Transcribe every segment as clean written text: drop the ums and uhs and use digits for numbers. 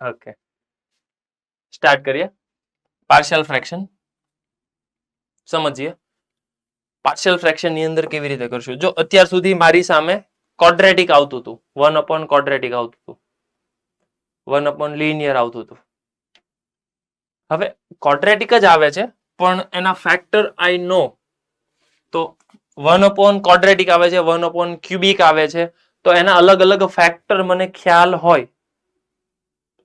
Okay, start કરીએ. Partial fraction સમજીએ. Partial fraction ની અંદર કેવી રીતે કરશું? જો અત્યાર સુધી મારી સામે ક્વોડ્રેટિક આવતું હતું, 1/, ક્વોડ્રેટિક આવતું હતું, 1/, લિનિયર આવતું હતું. હવે ક્વોડ્રેટિક જ આવે છે, પણ એના ફેક્ટર આઈ નો. તો 1/, ક્વોડ્રેટિક આવે છે, 1/, ક્યુબિક આવે છે. તો એના અલગ અલગ ફેક્ટર મને ખ્યાલ હોય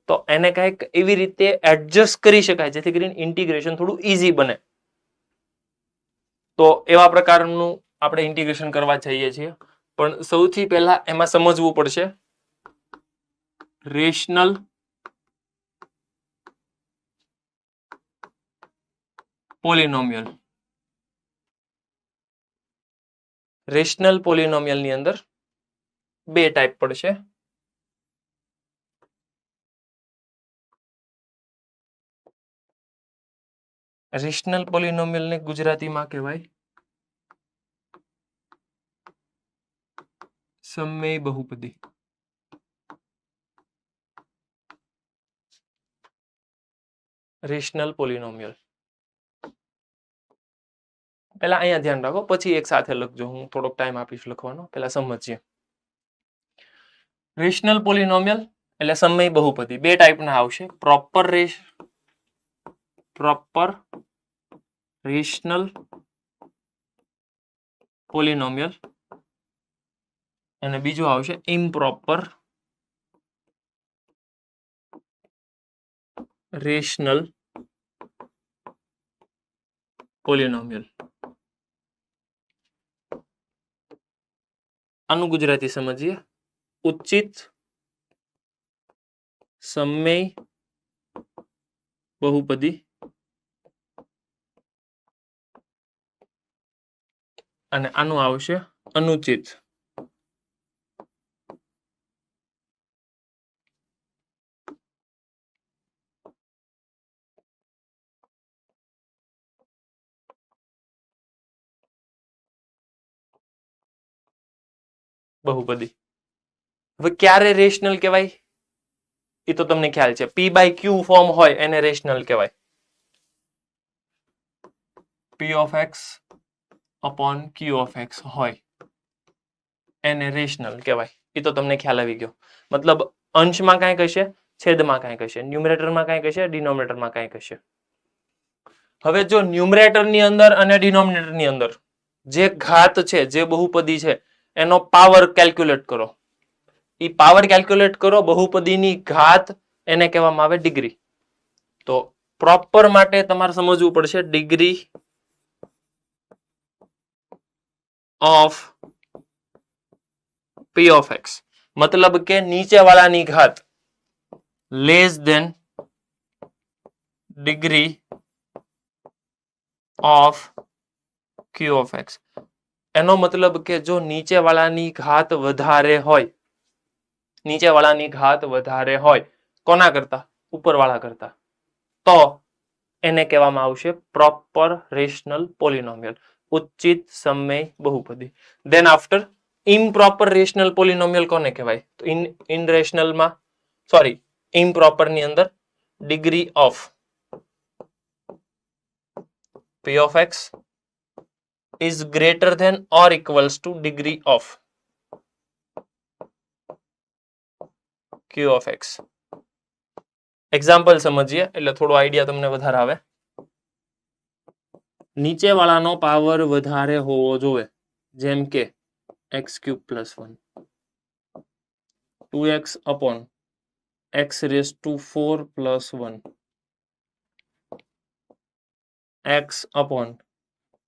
તો એને કંઈક એવી રીતે એડજસ્ટ કરી શકાય જેથી કરીને ઇન્ટિગ્રેશન થોડું ઈઝી બને. તો એવા પ્રકારનું આપણે ઇન્ટિગ્રેશન કરવા જઈએ છીએ. પણ સૌથી પહેલા એમાં સમજવું પડશે રેશનલ પોલિનોમિયલ. રેશનલ પોલિનોમિયલ ની અંદર બે ટાઈપ પડશે. રેશનલ પોલિનોમિયલ ને ગુજરાતીમાં કહેવાય સમમેય બહુપદી. રેશનલ પોલિનોમિયલ પેલા અહીંયા ધ્યાન રાખો, પછી એક સાથે લખજો. હું થોડોક ટાઈમ આપીશ લખવાનો, પેલા સમજીએ. રેશનલ પોલિનોમિયલ એટલે સમમેય બહુપદી. બે ટાઈપના આવશે, પ્રોપર રેશનલ પોલિનોમિયલ અને બીજું આવશે ઇમ્પ્રોપર રેશનલ પોલિનોમિયલ. આનું ગુજરાતી સમજીએ. ઉચિત સમમેય બહુપદી અને આનું આવશે અનુચિત બહુપદી. હવે ક્યારે રેશનલ કહેવાય એ તો તમને ખ્યાલ છે. પી બાય ક્યુ ફોર્મ હોય એને રેશનલ કહેવાય. પી of x upon Q of x હોય એને રેશનલ કહેવાય. એ તો તમને ખ્યાલ આવી ગયો. મતલબ અંશમાં કાંઈક હશે, છેદમાં કાંઈક હશે, ન્યુમરેટરમાં કાંઈક હશે, ડિનોમિનેટરમાં કાંઈક હશે. હવે જો ન્યુમરેટરની અંદર અને ડિનોમિનેટરની અંદર જે ઘાત છે, જે બહુપદી છે, એનો પાવર કેલ્ક્યુલેટ કરો. એ પાવર કેલ્ક્યુલેટ કરો બહુપદીની ઘાત, એને કહેવામાં આવે ડિગ્રી. તો પ્રોપર માટે તમારે સમજવું પડશે degree of P of X. મતલબ કે નીચેવાળાની ઘાત less than degree of Q of X. એનો મતલબ કે જો નીચેવાળાની ઘાત વધારે હોય, નીચેવાળાની ઘાત વધારે હોય કોના કરતા? ઉપરવાળા કરતા, તો એને કહેવામાં આવશે પ્રોપર રેશનલ પોલિનોમિયલ, ઉચિત સમમેય બહુપદી. Then after improper rational polynomial કોને કહેવાય? તો ઇન રેશનલમાં ઇમ્પ્રોપર ની અંદર degree of p of x is greater than or equals to degree of q of x. Example સમજીએ એટલે થોડો આઈડિયા તમને વધારે આવે. નીચેવાળાનો પાવર વધારે હોવો જોઈએ, જેમ કે x³ + 1, 2x upon x⁴ + 1, x upon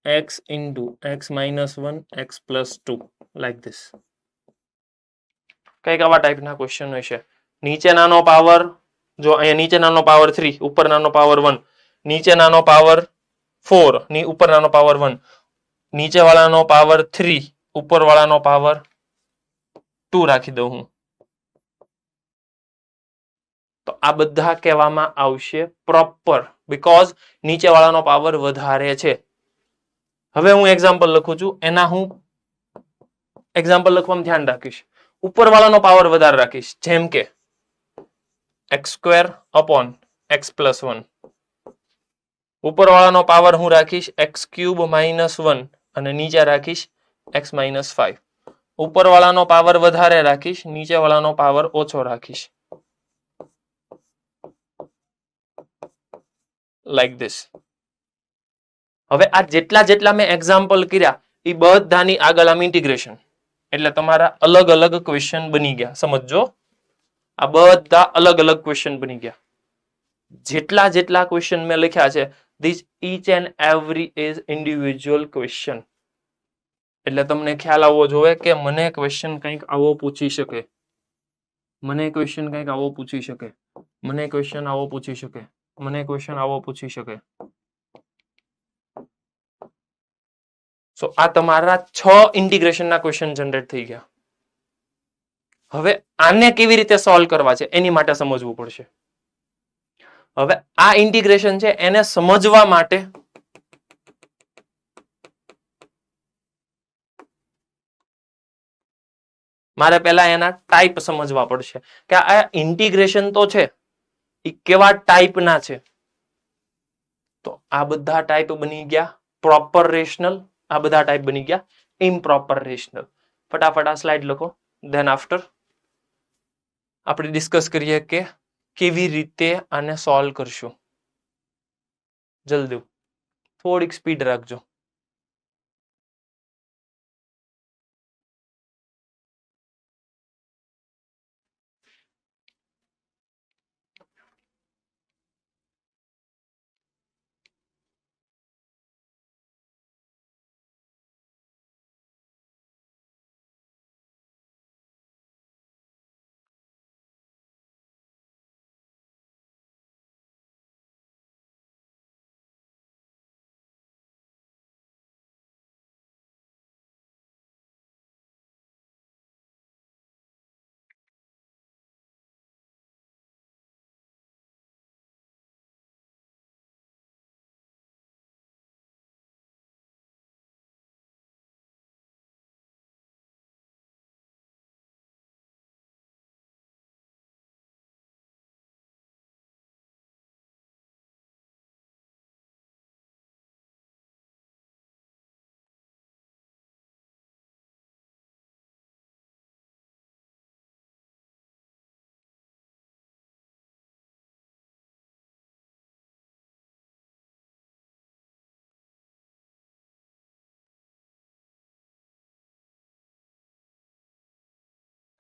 x into x minus 1 x plus 2, like this. કંઈક આવા ટાઈપના ક્વેશ્ચન હશે. નીચે નાનો પાવર, જો અહીંયા નીચે નાનો પાવર 3, ઉપર નાનો પાવર 1, નીચે નાનો પાવર 4 ની ઉપર નાનો પાવર 1, નીચેવાળાનો પાવર 3, ઉપરવાળાનો પાવર 2 રાખી દઉં હું. તો આ બધા કહેવામાં આવશે પ્રોપર, બીકોઝ નીચેવાળાનો પાવર વધારે છે. હવે હું એક્ઝામ્પલ લખું છું, એના હું એક્ઝામ્પલ લખવામાં ધ્યાન રાખીશ. ઉપરવાળાનો પાવર વધારે રાખીશ, જેમ કે x square upon x plus 1. ઉપરવાળાનો પાવર હું રાખીશ એક્સ ક્યુબ માઇનસ 1 અને નીચે રાખીશ એક્સ માઇનસ 5. ઉપરવાળાનો પાવર વધારે રાખીશ, નીચેવાળાનો પાવર ઓછો રાખીશ. Like this. હવે આ જેટલા મેં એક્ઝામ્પલ કર્યા એ બધાની આગળ આમ ઇન્ટિગ્રેશન, એટલે તમારા અલગ અલગ ક્વેશ્ચન બની ગયા. સમજો, આ બધા અલગ અલગ ક્વેશ્ચન બની ગયા. જેટલા ક્વેશ્ચન મેં લખ્યા છે, this each and every is individual question. એટલે તમને ખ્યાલ આવવો જોઈએ કે મને ક્વેશ્ચન કંઈક આવો પૂછી શકે, મને ક્વેશ્ચન કંઈક આવો પૂછી શકે, મને ક્વેશ્ચન આવો પૂછી શકે, મને ક્વેશ્ચન આવો પૂછી શકે. સો આ તમારા 6 ઇન્ટિગ્રેશનના ક્વેશ્ચન જનરેટ થઈ ગયા. હવે આને કેવી રીતે સોલ્વ કરવા છે એની માટે સમજવું પડશે. હવે આ ઇન્ટિગ્રેશન છે એને સમજવા માટે મારે પહેલા એના ટાઈપ સમજવા પડશે કે આ ઇન્ટિગ્રેશન તો છે એ કેવા ટાઈપના છે. તો આ બધા ટાઈપ બની ગયા પ્રોપર રેશનલ, આ બધા ટાઈપ બની ગયા ઇમ્પ્રોપર રેશનલ. ફટાફટ આ સ્લાઇડ લખો. ધેન આફ્ટર આપણે ડિસ્કસ કરીએ કે કેવી રીતે આને સોલ્વ કરશું. જલ્દી, થોડીક સ્પીડ રાખજો.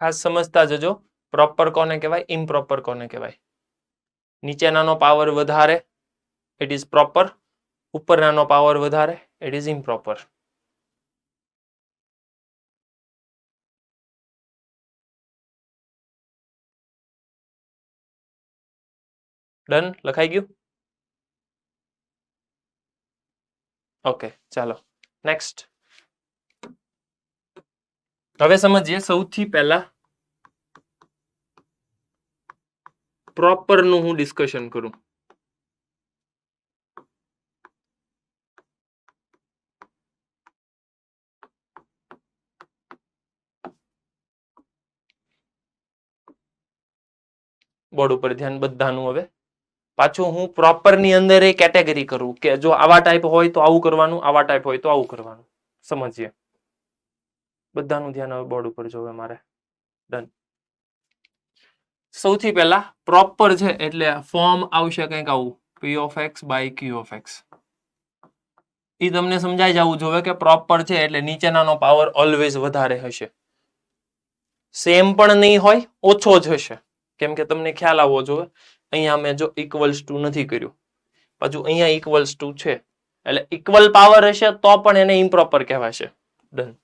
ખાસ સમજતા જજો પ્રોપર કોને કહેવાય, ઇમ્પ્રોપર કોને કહેવાય. નીચેનાનો પાવર વધારે ઇટ ઇઝ પ્રોપર, ઉપરનાનો પાવર વધારે ઇટ ઇઝ ઇમ્પ્રોપર. ડન, લખાઈ ગયું? ઓકે, ચાલો નેક્સ્ટ. હવે સમજીએ સૌથી પહેલા પ્રોપર નું હું ડિસ્કશન કરું. બોર્ડ ઉપર ધ્યાન બધાનું. હવે પાછું હું પ્રોપર ની અંદર એ કેટેગરી કરું કે જો આવા ટાઈપ હોય તો આવું કરવાનું, આવા ટાઈપ હોય તો આવું કરવાનું. સમજીએ, બધાનું ધ્યાન હવે બોર્ડ ઉપર જોવે મારે. ડન. સૌથી પહેલા પ્રોપર છે એટલે ફોર્મ આવશે કંઈક આવું, p of x by q of x. એ તમને સમજાઈ જવું જોઈએ કે પ્રોપર છે એટલે નીચેનાનો પાવર ઓલવેઝ વધારે હશે. સેમ પણ નહીં હોય, ઓછો જ હશે. કેમ કે તમને ખ્યાલ આવવો જોઈએ અહીંયા મેં જો ઇક્વલ્સ ટુ નથી કર્યું, પાછું અહીંયા ઇક્વલ્સ ટુ છે એટલે ઇક્વલ પાવર હશે તો પણ એને ઇમ્પ્રોપર કહેવાશે. ડન.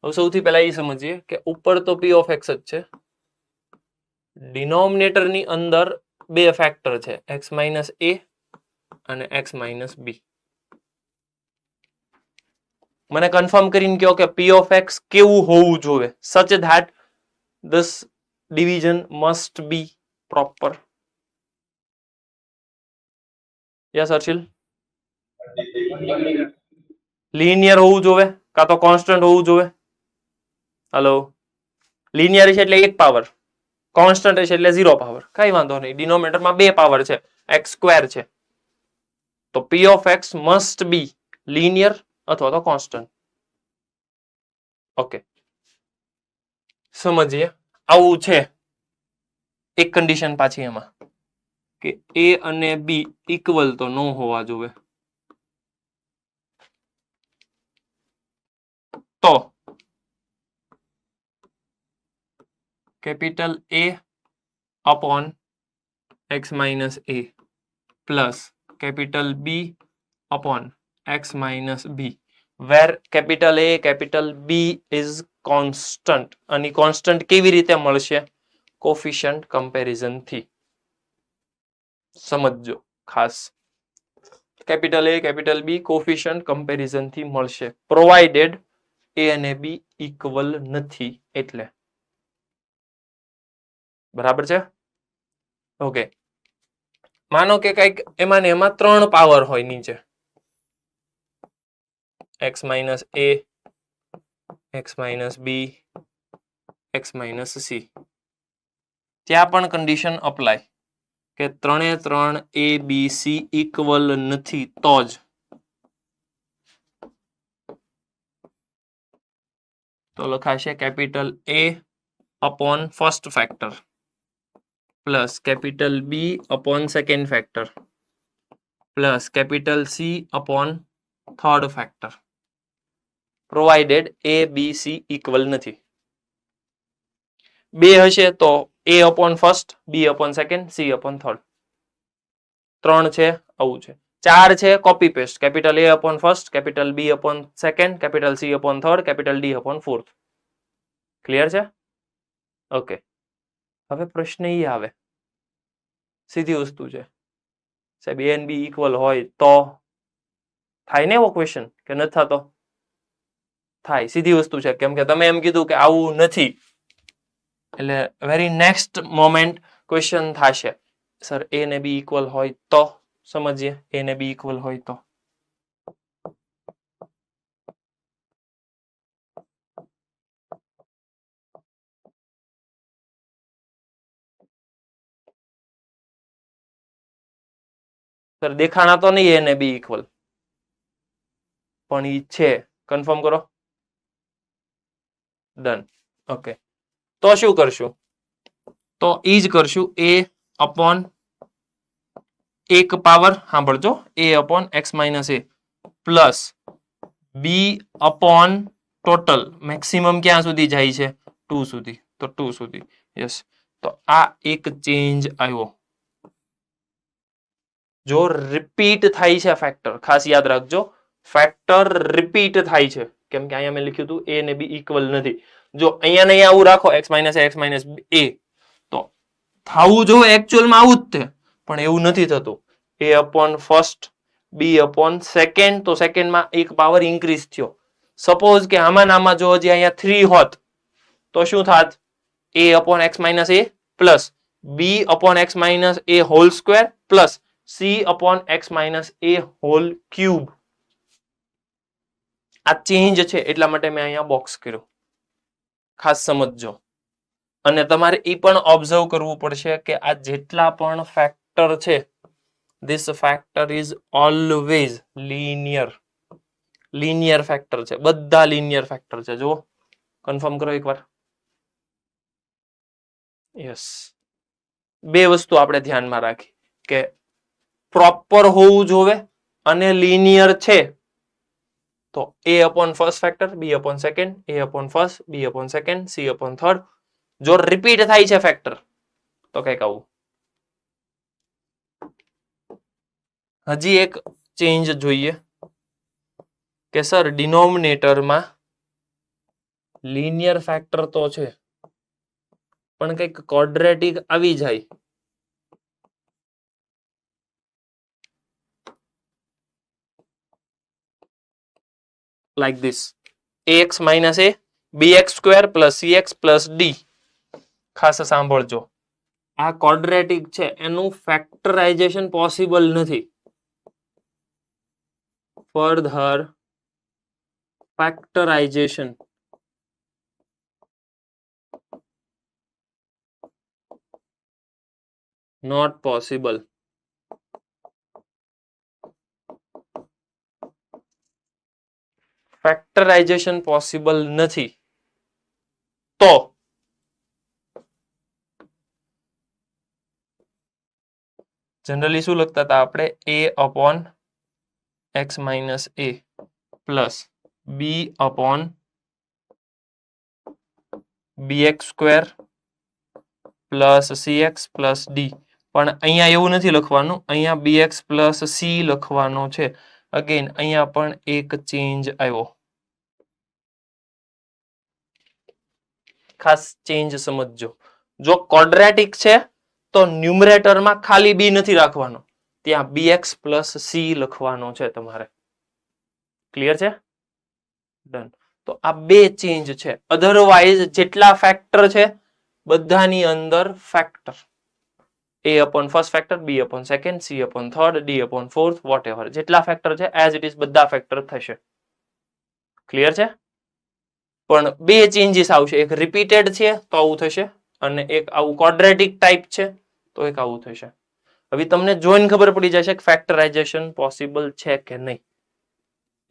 હવે સૌથી પહેલા એ સમજીએ કે ઉપર તો p of x જ છે, ડિનોમિનેટર ની અંદર બે ફેક્ટર છે x માઇનસ a અને x માઇનસ b. મને કન્ફર્મ કરીને કહો કે p of x કેવું હોવું જોઈએ સચ that this division must be proper. Yes Harshil? Linear હોવું જોઈએ કાં તો કોન્સ્ટન્ટ હોવું જોઈએ. હલો, લિનિયર છે એટલે એક પાવર, કોન્સ્ટન્ટ હશે એટલે 0 પાવર, કઈ વાંધો નહીં. ડિનોમિનેટરમાં 2 પાવર છે, x સ્ક્વેર છે, તો p of x must be linear અથવા તો કોન્સ્ટન્ટ. ઓકે, સમજીએ. આવું છે. એક કન્ડિશન પાછી એમાં કે a અને b ઇક્વલ તો ન હોવા જોઈએ. તો capital A upon x minus a plus capital B upon x minus b, where capital A capital B is constant. અને કોન્સ્ટન્ટ કેવી રીતે મળશે? કોફિશિયન્ટ કમ્પેરિઝન થી. સમજો ખાસ. Capital A capital B coefficient comparison થી મળશે, પ્રોવાઇડેડ A અને B ઇક્વલ નથી એટલે. બરાબર છે? ઓકે, માનો કે કઈક એમાં ને એમાં 3 પાવર હોય નીચે, x minus a, x minus b, x minus c. ત્યાં પણ કન્ડિશન અપ્લાય કે 3 a b c ઇક્વલ નથી તો જ. તો લખાશે capital A upon first factor plus capital B upon second factor plus capital C upon third factor, provided A B C equal નથી. 2 હશે તો A upon first, B upon second, C upon third. 3 છે, આવું છે. 4 છે, copy paste, capital A upon first, capital B upon second, capital C upon third, capital D upon fourth. Clear છે? Okay, હવે પ્રશ્ન એ આવે, સીધી વસ્તુ છે સાહેબ, A and B ઇક્વલ હોય તો થાય ને એવો ક્વેશ્ચન કે નથી થતો? થાય. સીધી વસ્તુ છે, કેમ કે તમે એમ કીધું કે આવું નથી એટલે વેરી નેક્સ્ટ મોમેન્ટ ક્વેશ્ચન થશે, સર A ને B ઇક્વલ હોય તો. સમજીએ, A ને B ઇક્વલ હોય તો. સર દેખાણા તો નહીં A ને B ઇક્વલ, પણ ઈ છે, કન્ફર્મ કરો. ડન. ઓકે, તો શું કરશું? તો ઈ જ કરશું, A upon એક પાવર, સાંભળજો, A upon x minus a plus B upon total maximum ક્યાં સુધી જાય છે? 2 સુધી, તો 2 સુધી. યસ, તો આ એક ચેન્જ આવ્યો. જો રિપીટ થાય છે ફેક્ટર, ખાસ યાદ રાખજો, ફેક્ટર રિપીટ થાય છે, કેમ કે અહીંયા મેં લખ્યું હતું A ને B ઇક્વલ નથી. જો અહીંયા ને અહીંયા આવું રાખો x minus a તો થવું જોઈએ એકચ્યુઅલમાં આવું જ છે, પણ એવું નથી થતું. A upon first, B upon second, તો સેકન્ડમાં એક પાવર ઇન્ક્રીઝ થયો. સપોઝ કે આમાં જો હજી અહીંયા 3 હોત તો શું થાત? A upon x minus a plus B upon x minus a whole square plus C upon x minus a whole cube. આ ચેન્જ છે એટલા માટે મેં અહીંયા બોક્સ કર્યું, ખાસ સમજજો. અને તમારે એ પણ ઓબ્ઝર્વ કરવું પડશે કે આ જેટલા પણ ફેક્ટર છે, this factor is always linear. Linear factor છે, બધા લિનિયર ફેક્ટર છે. જુઓ, કન્ફર્મ કરો એકવાર. યસ, 2 વસ્તુ આપણે ધ્યાનમાં રાખી કે પ્રોપર હોવું જોવે અને લિનિયર છે તો A upon first factor, B upon second, A upon first, B upon second, C upon third. જો રિપીટ થાય છે ફેક્ટર તો કઈક આવું. હજી એક ચેન્જ જોઈએ કે સર ડિનોમિનેટરમાં લિનિયર ફેક્ટર તો છે પણ કઈક ક્વોડ્રેટિક આવી જાય. like this, ax minus a bx square plus cx plus d. ખાસ સાંભળજો, આ ક્વોડ્રેટિક છે એનું ફેક્ટરાઇઝેશન પોસિબલ નથી. Further factorisation not possible. Factorisation possible નથી તો જનરલી શું લખતા હતા આપણે? a upon x minus a plus b upon bx square plus cx plus d. પણ અહીંયા એવું નથી લખવાનું, અહીંયા bx પ્લસ c લખવાનો છે. અગેન અહીંયા પણ એક ચેન્જ આવ્યો. ખાસ ચેન્જ સમજજો. જો ક્વોડ્રેટિક છે તો ન્યુમરેટરમાં ખાલી b નથી રાખવાનો, ત્યાં bx પ્લસ c લખવાનો છે તમારે. ક્લિયર છે? ડન. તો આ બે ચેન્જ છે. અધરવાઇઝ જેટલા ફેક્ટર છે બધાની અંદર factor a upon first factor, b upon second, c upon third, d upon fourth, whatever જેટલા ફેક્ટર છે એઝ ઇટ ઇઝ બધા ફેક્ટર થશે. ક્લિયર છે? પણ બે ચેન્જીસ આવશે, એક રિપીટેડ છે તો આવું થશે અને એક આવું ક્વોડ્રેટિક ટાઈપ છે તો એક આવું થશે. હવે તમને જોઈને ખબર પડી જશે કે ફેક્ટરાઇઝેશન પોસિબલ છે કે નહીં.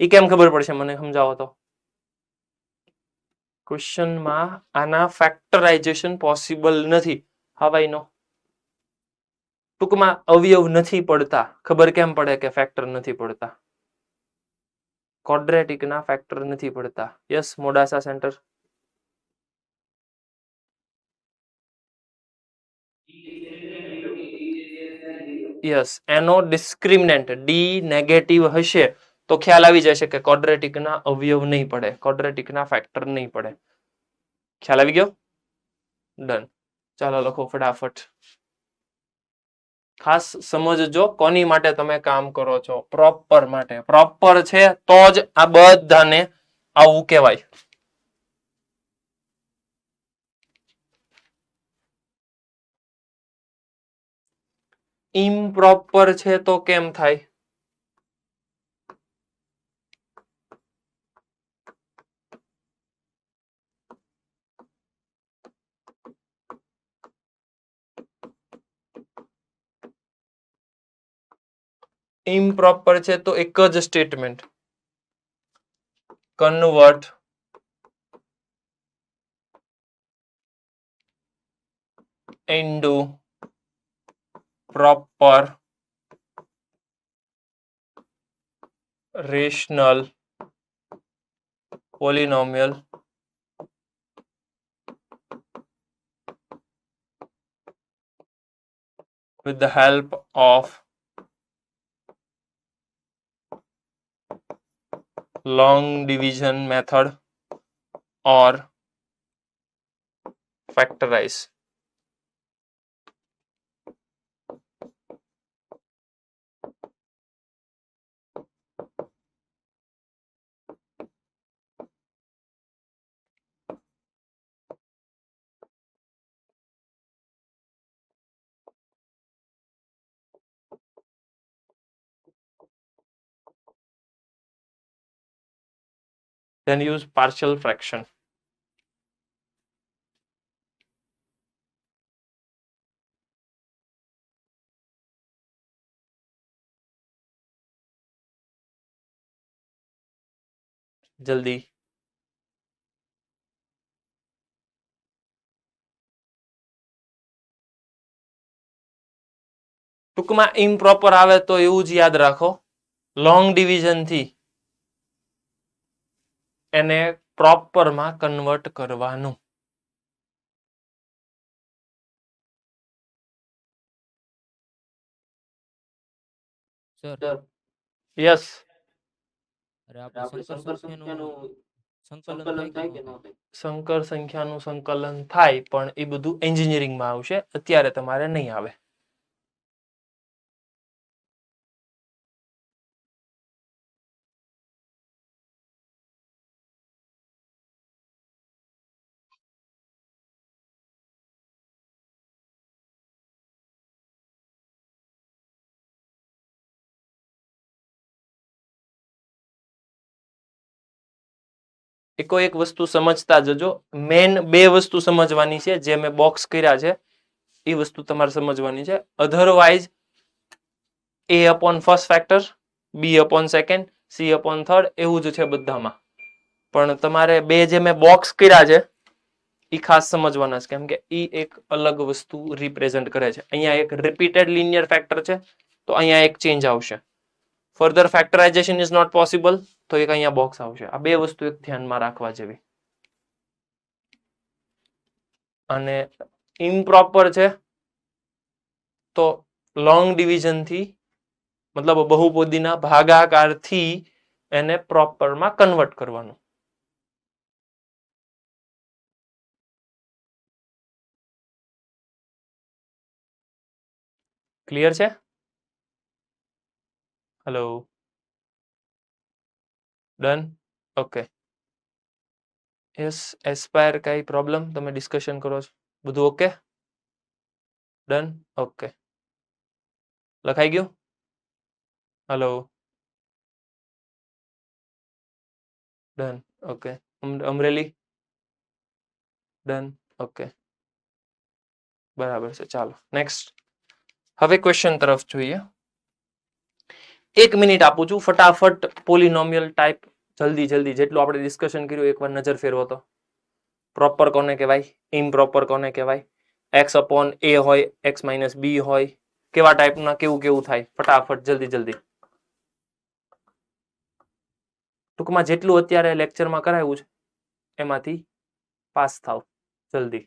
એ કેમ ખબર પડશે મને સમજાવો તો. ક્વેશ્ચનમાં આના ફેક્ટરાઇઝેશન પોસિબલ નથી. હાવ આઈ નો? ટૂંકમાં અવયવ નથી પડતા. ખબર કેમ પડે કે ફેક્ટર નથી પડતા? ક્વોડ્રેટિક ના ફેક્ટર નથી પડતા. Yes Modasa centre. યસ, એનો ડિસ્ક્રિમિનન્ટ ડી નેગેટિવ હશે તો ખ્યાલ આવી જશે કે ક્વોડ્રેટિક ના અવયવ નહીં પડે, ક્વોડ્રેટિક ના ફેક્ટર નહીં પડે. ખ્યાલ આવી ગયો? ડન. ચાલો લખો ફટાફટ. ખાસ સમજજો કોની માટે તમે કામ કરો છો. પ્રોપર માટે. પ્રોપર છે તો જ આ બધાને આવું કહેવાય. ઇમ્પ્રોપર છે તો કેમ થાય? ઇમ્પ્રોપર છે તો એક જ statement, convert into proper rational polynomial with the help of long division method or factorize. Then use partial fraction. જલ્દી. ટૂંકમાં ઇમ્પ્રોપર આવે તો એવું જ યાદ રાખો, લોંગ ડિવિઝન થી એને પ્રોપરમાં કન્વર્ટ કરવાનું. યસ. સંકર સંખ્યાનું સંકલન થાય પણ એ બધું એન્જિનિયરિંગમાં આવશે, અત્યારે તમારે નહીં આવે. એકો એક વસ્તુ સમજતા જજો. મેન બે વસ્તુ સમજવાની છે જે મેં બોક્સ કર્યા છે. એ વસ્તુ તમારે સમજવાની છે. Otherwise a upon first factor, b upon second, c upon third એવું જ છે બધામાં. પણ તમારે બે જે મેં બોક્સ કર્યા છે એ ખાસ સમજવાના છે, કેમ કે એ એક અલગ વસ્તુ રિપ્રેઝન્ટ કરે છે. અહીંયા એક રિપીટેડ લિનિયર ફેક્ટર છે તો અહીંયા એક ચેન્જ આવશે. ફર્ધર ફેક્ટરાઇઝેશન ઇઝ નોટ પોસિબલ તો એક અહીંયા બોક્સ આવશે. આ બે વસ્તુ એક ધ્યાનમાં રાખવા જેવી. અને ઇમ્પ્રોપર છે તો લોંગ ડિવિઝન થી મતલબ બહુપદીના ભાગાકારથી એને પ્રોપરમાં કન્વર્ટ કરવાનું. ક્લિયર છે? Hello, done? Okay. Yes, aspire કઈ પ્રોબ્લેમ? તમે ડિસ્કશન કરો છો, બધું ઓકે? ડન? ઓકે. લખાઈ ગયું? Hello, done? Okay. Amreli? Done? Okay, બરાબર છે. ચાલો નેક્સ્ટ. હવે ક્વેશ્ચન તરફ જોઈએ. 1 મિનિટ આપું છું, ફટાફટ પોલિનોમિયલ ટાઈપ જલ્દી જેટલું આપણે ડિસ્કશન કર્યું એકવાર નજર ફેરવો તો. પ્રોપર કોને કહેવાય, ઇમ્પ્રોપર કોને કહેવાય, x upon a હોય, x minus b હોય, કેવા ટાઈપના કેવું થાય, ફટાફટ જલ્દી. ટૂંકમાં જેટલું અત્યારે લેક્ચરમાં કરાવ્યું છે એમાંથી પાસ થાવ જલ્દી.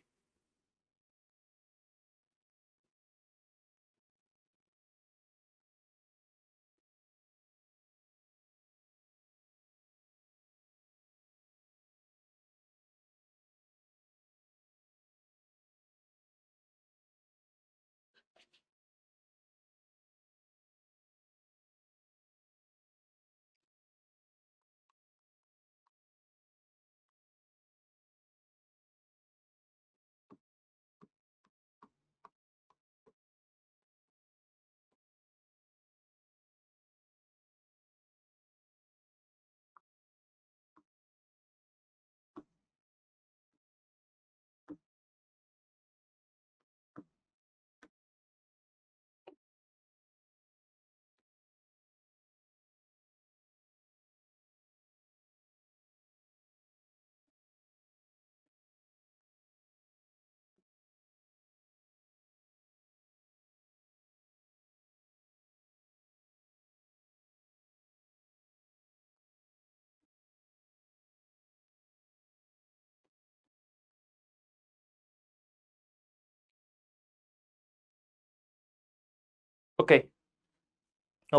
ઓકે,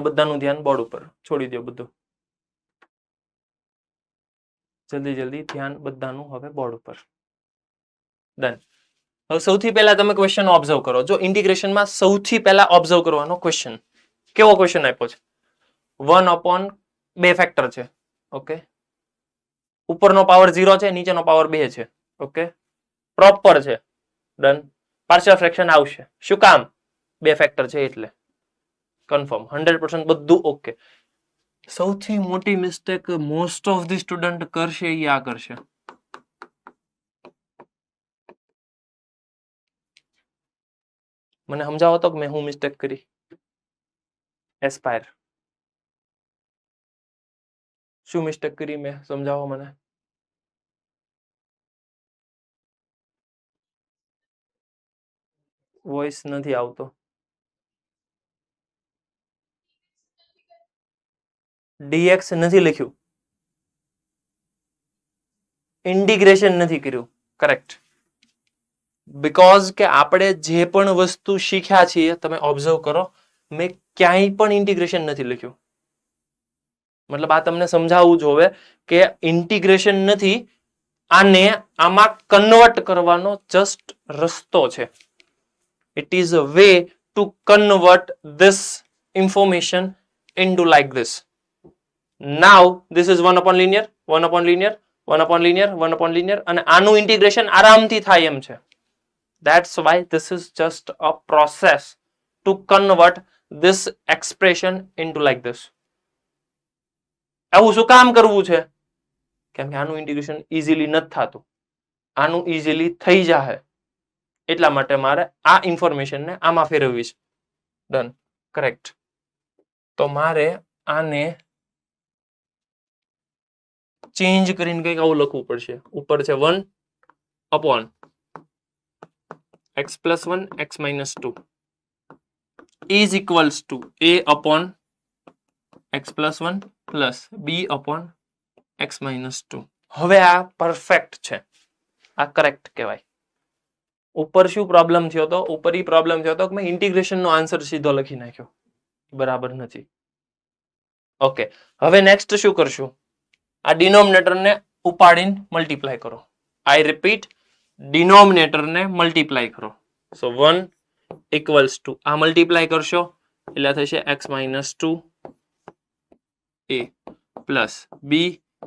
બધાનું ધ્યાન બોર્ડ ઉપર છોડી દો. બધું જલ્દી ધ્યાન બધાનું હવે બોર્ડ ઉપર. ડન. હવે સૌથી પહેલા તમે ક્વેશ્ચન ઓબ્ઝર્વ કરો. જો ઇન્ટિગ્રેશનમાં સૌથી પહેલા ઓબ્ઝર્વ કરવાનો ક્વેશ્ચન કેવો ક્વેશ્ચન આપ્યો છે? 1/2 ફેક્ટર છે. ઓકે, ઉપરનો પાવર 0 છે, નીચેનો પાવર 2 છે. ઓકે, પ્રોપર છે. ડન. પાર્શિયલ ફ્રેક્શન આવશે. શું કામ? 2 ફેક્ટર છે એટલે. કન્ફર્મ 100% બધું ઓકે. સૌથી મોટી mistake most of the student કરશે એ આ કરશે. મને સમજાવો તો કે મેં હું મિસ્ટેક કરી. એસ્પાયર શું મિસ્ટેક કરી મેં? સમજાવો મને. વોઇસ નથી આવતો. dx નથી લખ્યું, ઇન્ટિગ્રેશન નથી કર્યું. કરેક્ટ. બીકોઝ કે આપણે જે પણ વસ્તુ શીખ્યા છીએ, તમે ઓબ્ઝર્વ કરો, મેં ક્યાંય પણ ઇન્ટિગ્રેશન નથી લખ્યું. મતલબ આ તમને સમજાવવું જોવે કે ઇન્ટિગ્રેશન નથી, આને આમાં કન્વર્ટ કરવાનો જસ્ટ રસ્તો છે. It is a way to convert this information into like this. Now this is 1 upon linear, 1 upon linear, 1 upon linear, 1 upon linear, અને આનું ઇન્ટિગ્રેશન આરામથી થાય એમ છે. That's why this is just a process to convert this expression into like this. આવું શું કામ કરવું છે? કેમ કે આનું ઇન્ટિગ્રેશન ઇઝીલી નથી થતું. આનું ઇઝીલી થઈ જાય. એટલા માટે મારે આ ઇન્ફોર્મેશનને આમાં ફેરવવી છે. Done, correct. તો મારે આને ચેન્જ કરીને કંઈક આવું લખવું પડશે. ઉપર છે 1 upon x plus 1 x minus 2 is equals to a upon x plus 1 plus b upon x minus 2. હવે આ પરફેક્ટ છે, આ કરેક્ટ કહેવાય. ઉપર શું પ્રોબ્લેમ થયો હતો? ઉપર ઈ પ્રોબ્લેમ થયો હતો કે મેં ઇન્ટિગ્રેશનનો આન્સર સીધો લખી નાખ્યો, બરાબર નથી. ઓકે, હવે નેક્સ્ટ શું કરશું? આ ડિનોમિનેટરને ઉપાડીને મલ્ટીપ્લાય કરો. આઈ રિપીટ, ડિનોમિનેટરને મલ્ટીપ્લાય કરો. સો 1 ઇક્વલ્સ ટુ આ મલ્ટીપ્લાય કરશો એટલે થશે x minus 2 a plus b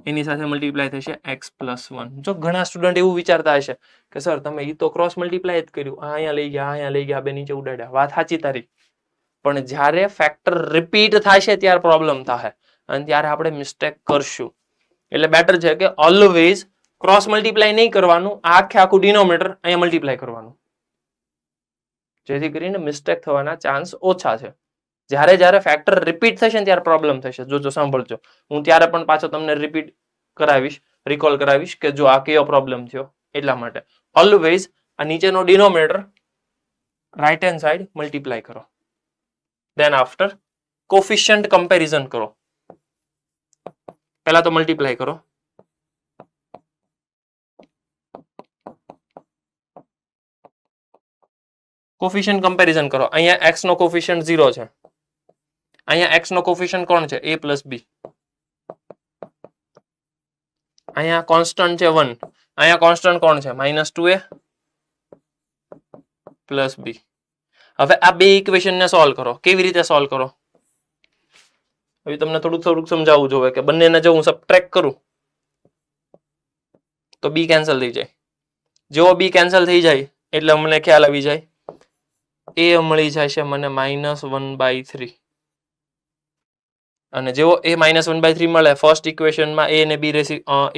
એની સાથે મલ્ટીપ્લાય થશે x plus 1. જો ઘણા સ્ટુડન્ટ એવું વિચારતા હશે કે સર તમે ઈ તો ક્રોસ મલ્ટીપ્લાય જ કર્યું, અહીંયા લઈ ગયા, બે નીચે ઉડાડ્યા. વાત સાચી તારી, પણ જ્યારે ફેક્ટર રિપીટ થશે ત્યારે પ્રોબ્લેમ થાય અને ત્યારે આપણે મિસ્ટેક કરશું. એટલે બેટર છે કે ઓલવેઝ ક્રોસ મલ્ટીપ્લાય નહીં કરવાનું, આખે આખું ડિનોમિનેટર અહીંયા મલ્ટીપ્લાય કરવાનું, જેથી કરીને મિસ્ટેક થવાના ચાન્સ ઓછા છે. જ્યારે ફેક્ટર રિપીટ થશે ને ત્યારે પ્રોબ્લેમ થશે. જો સાંભળજો, હું ત્યારે પણ પાછો તમને રિપીટ કરાવીશ, રિકોલ કરાવીશ કે જો આ કયો પ્રોબ્લેમ થયો. એટલા માટે ઓલવેઝ આ નીચેનો denominator right hand side multiply કરો. દેન આફ્ટર કોફિશિયન્ટ કમ્પેરિઝન કરો. પહેલા તો મલ્ટીપ્લાય કરો. કોફિશિયન્ટ કમ્પેરિઝન કરો. અહીંયા x નો કોફિશિયન્ટ 0 છે, અહીંયા x નો કોફિશિયન્ટ કોણ છે? a plus b. અહીંયા કોન્સ્ટન્ટ છે 1, અહીંયા કોન્સ્ટન્ટ કોણ છે? -2a plus b. હવે આ બે ઇક્વેશનને સોલ્વ કરો. કેવી રીતે સોલ્વ કરો? હવે તમને થોડુંક સમજાવવું જોઈએ કે બંનેને જો હું સબટ્રેક્ટ કરું તો b કેન્સલ થઈ જાય. જેવો b કેન્સલ થઈ જાય એટલે મને ખ્યાલ આવી જાય a મળી જાય છે મને -1/3, અને જેવો a -1/3 મળે, ફર્સ્ટ ઇક્વેશનમાં a અને b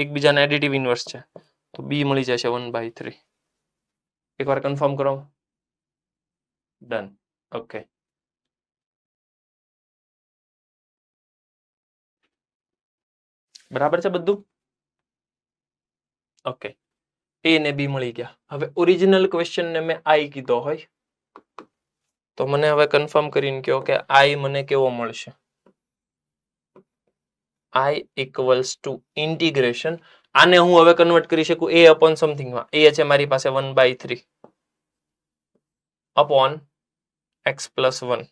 એકબીજાના એડિટિવ ઇન્વર્સ છે, તો b મળી જશે 1/3. એકવાર કન્ફર્મ કરો. ડન. ઓકે, બરાબર છે બધું? ઓકે, a ને b મળી ગયા. હવે ઓરિજિનલ ક્વેશ્ચનને મેં i કીધો હોય તો મને હવે કન્ફર્મ કરીને કહો કે i મને કેવો મળશે? i equals to integration. આને હું હવે કન્વર્ટ કરી શકું a અપોન સમથિંગમાં. a છે મારી પાસે 1/3 upon x plus 1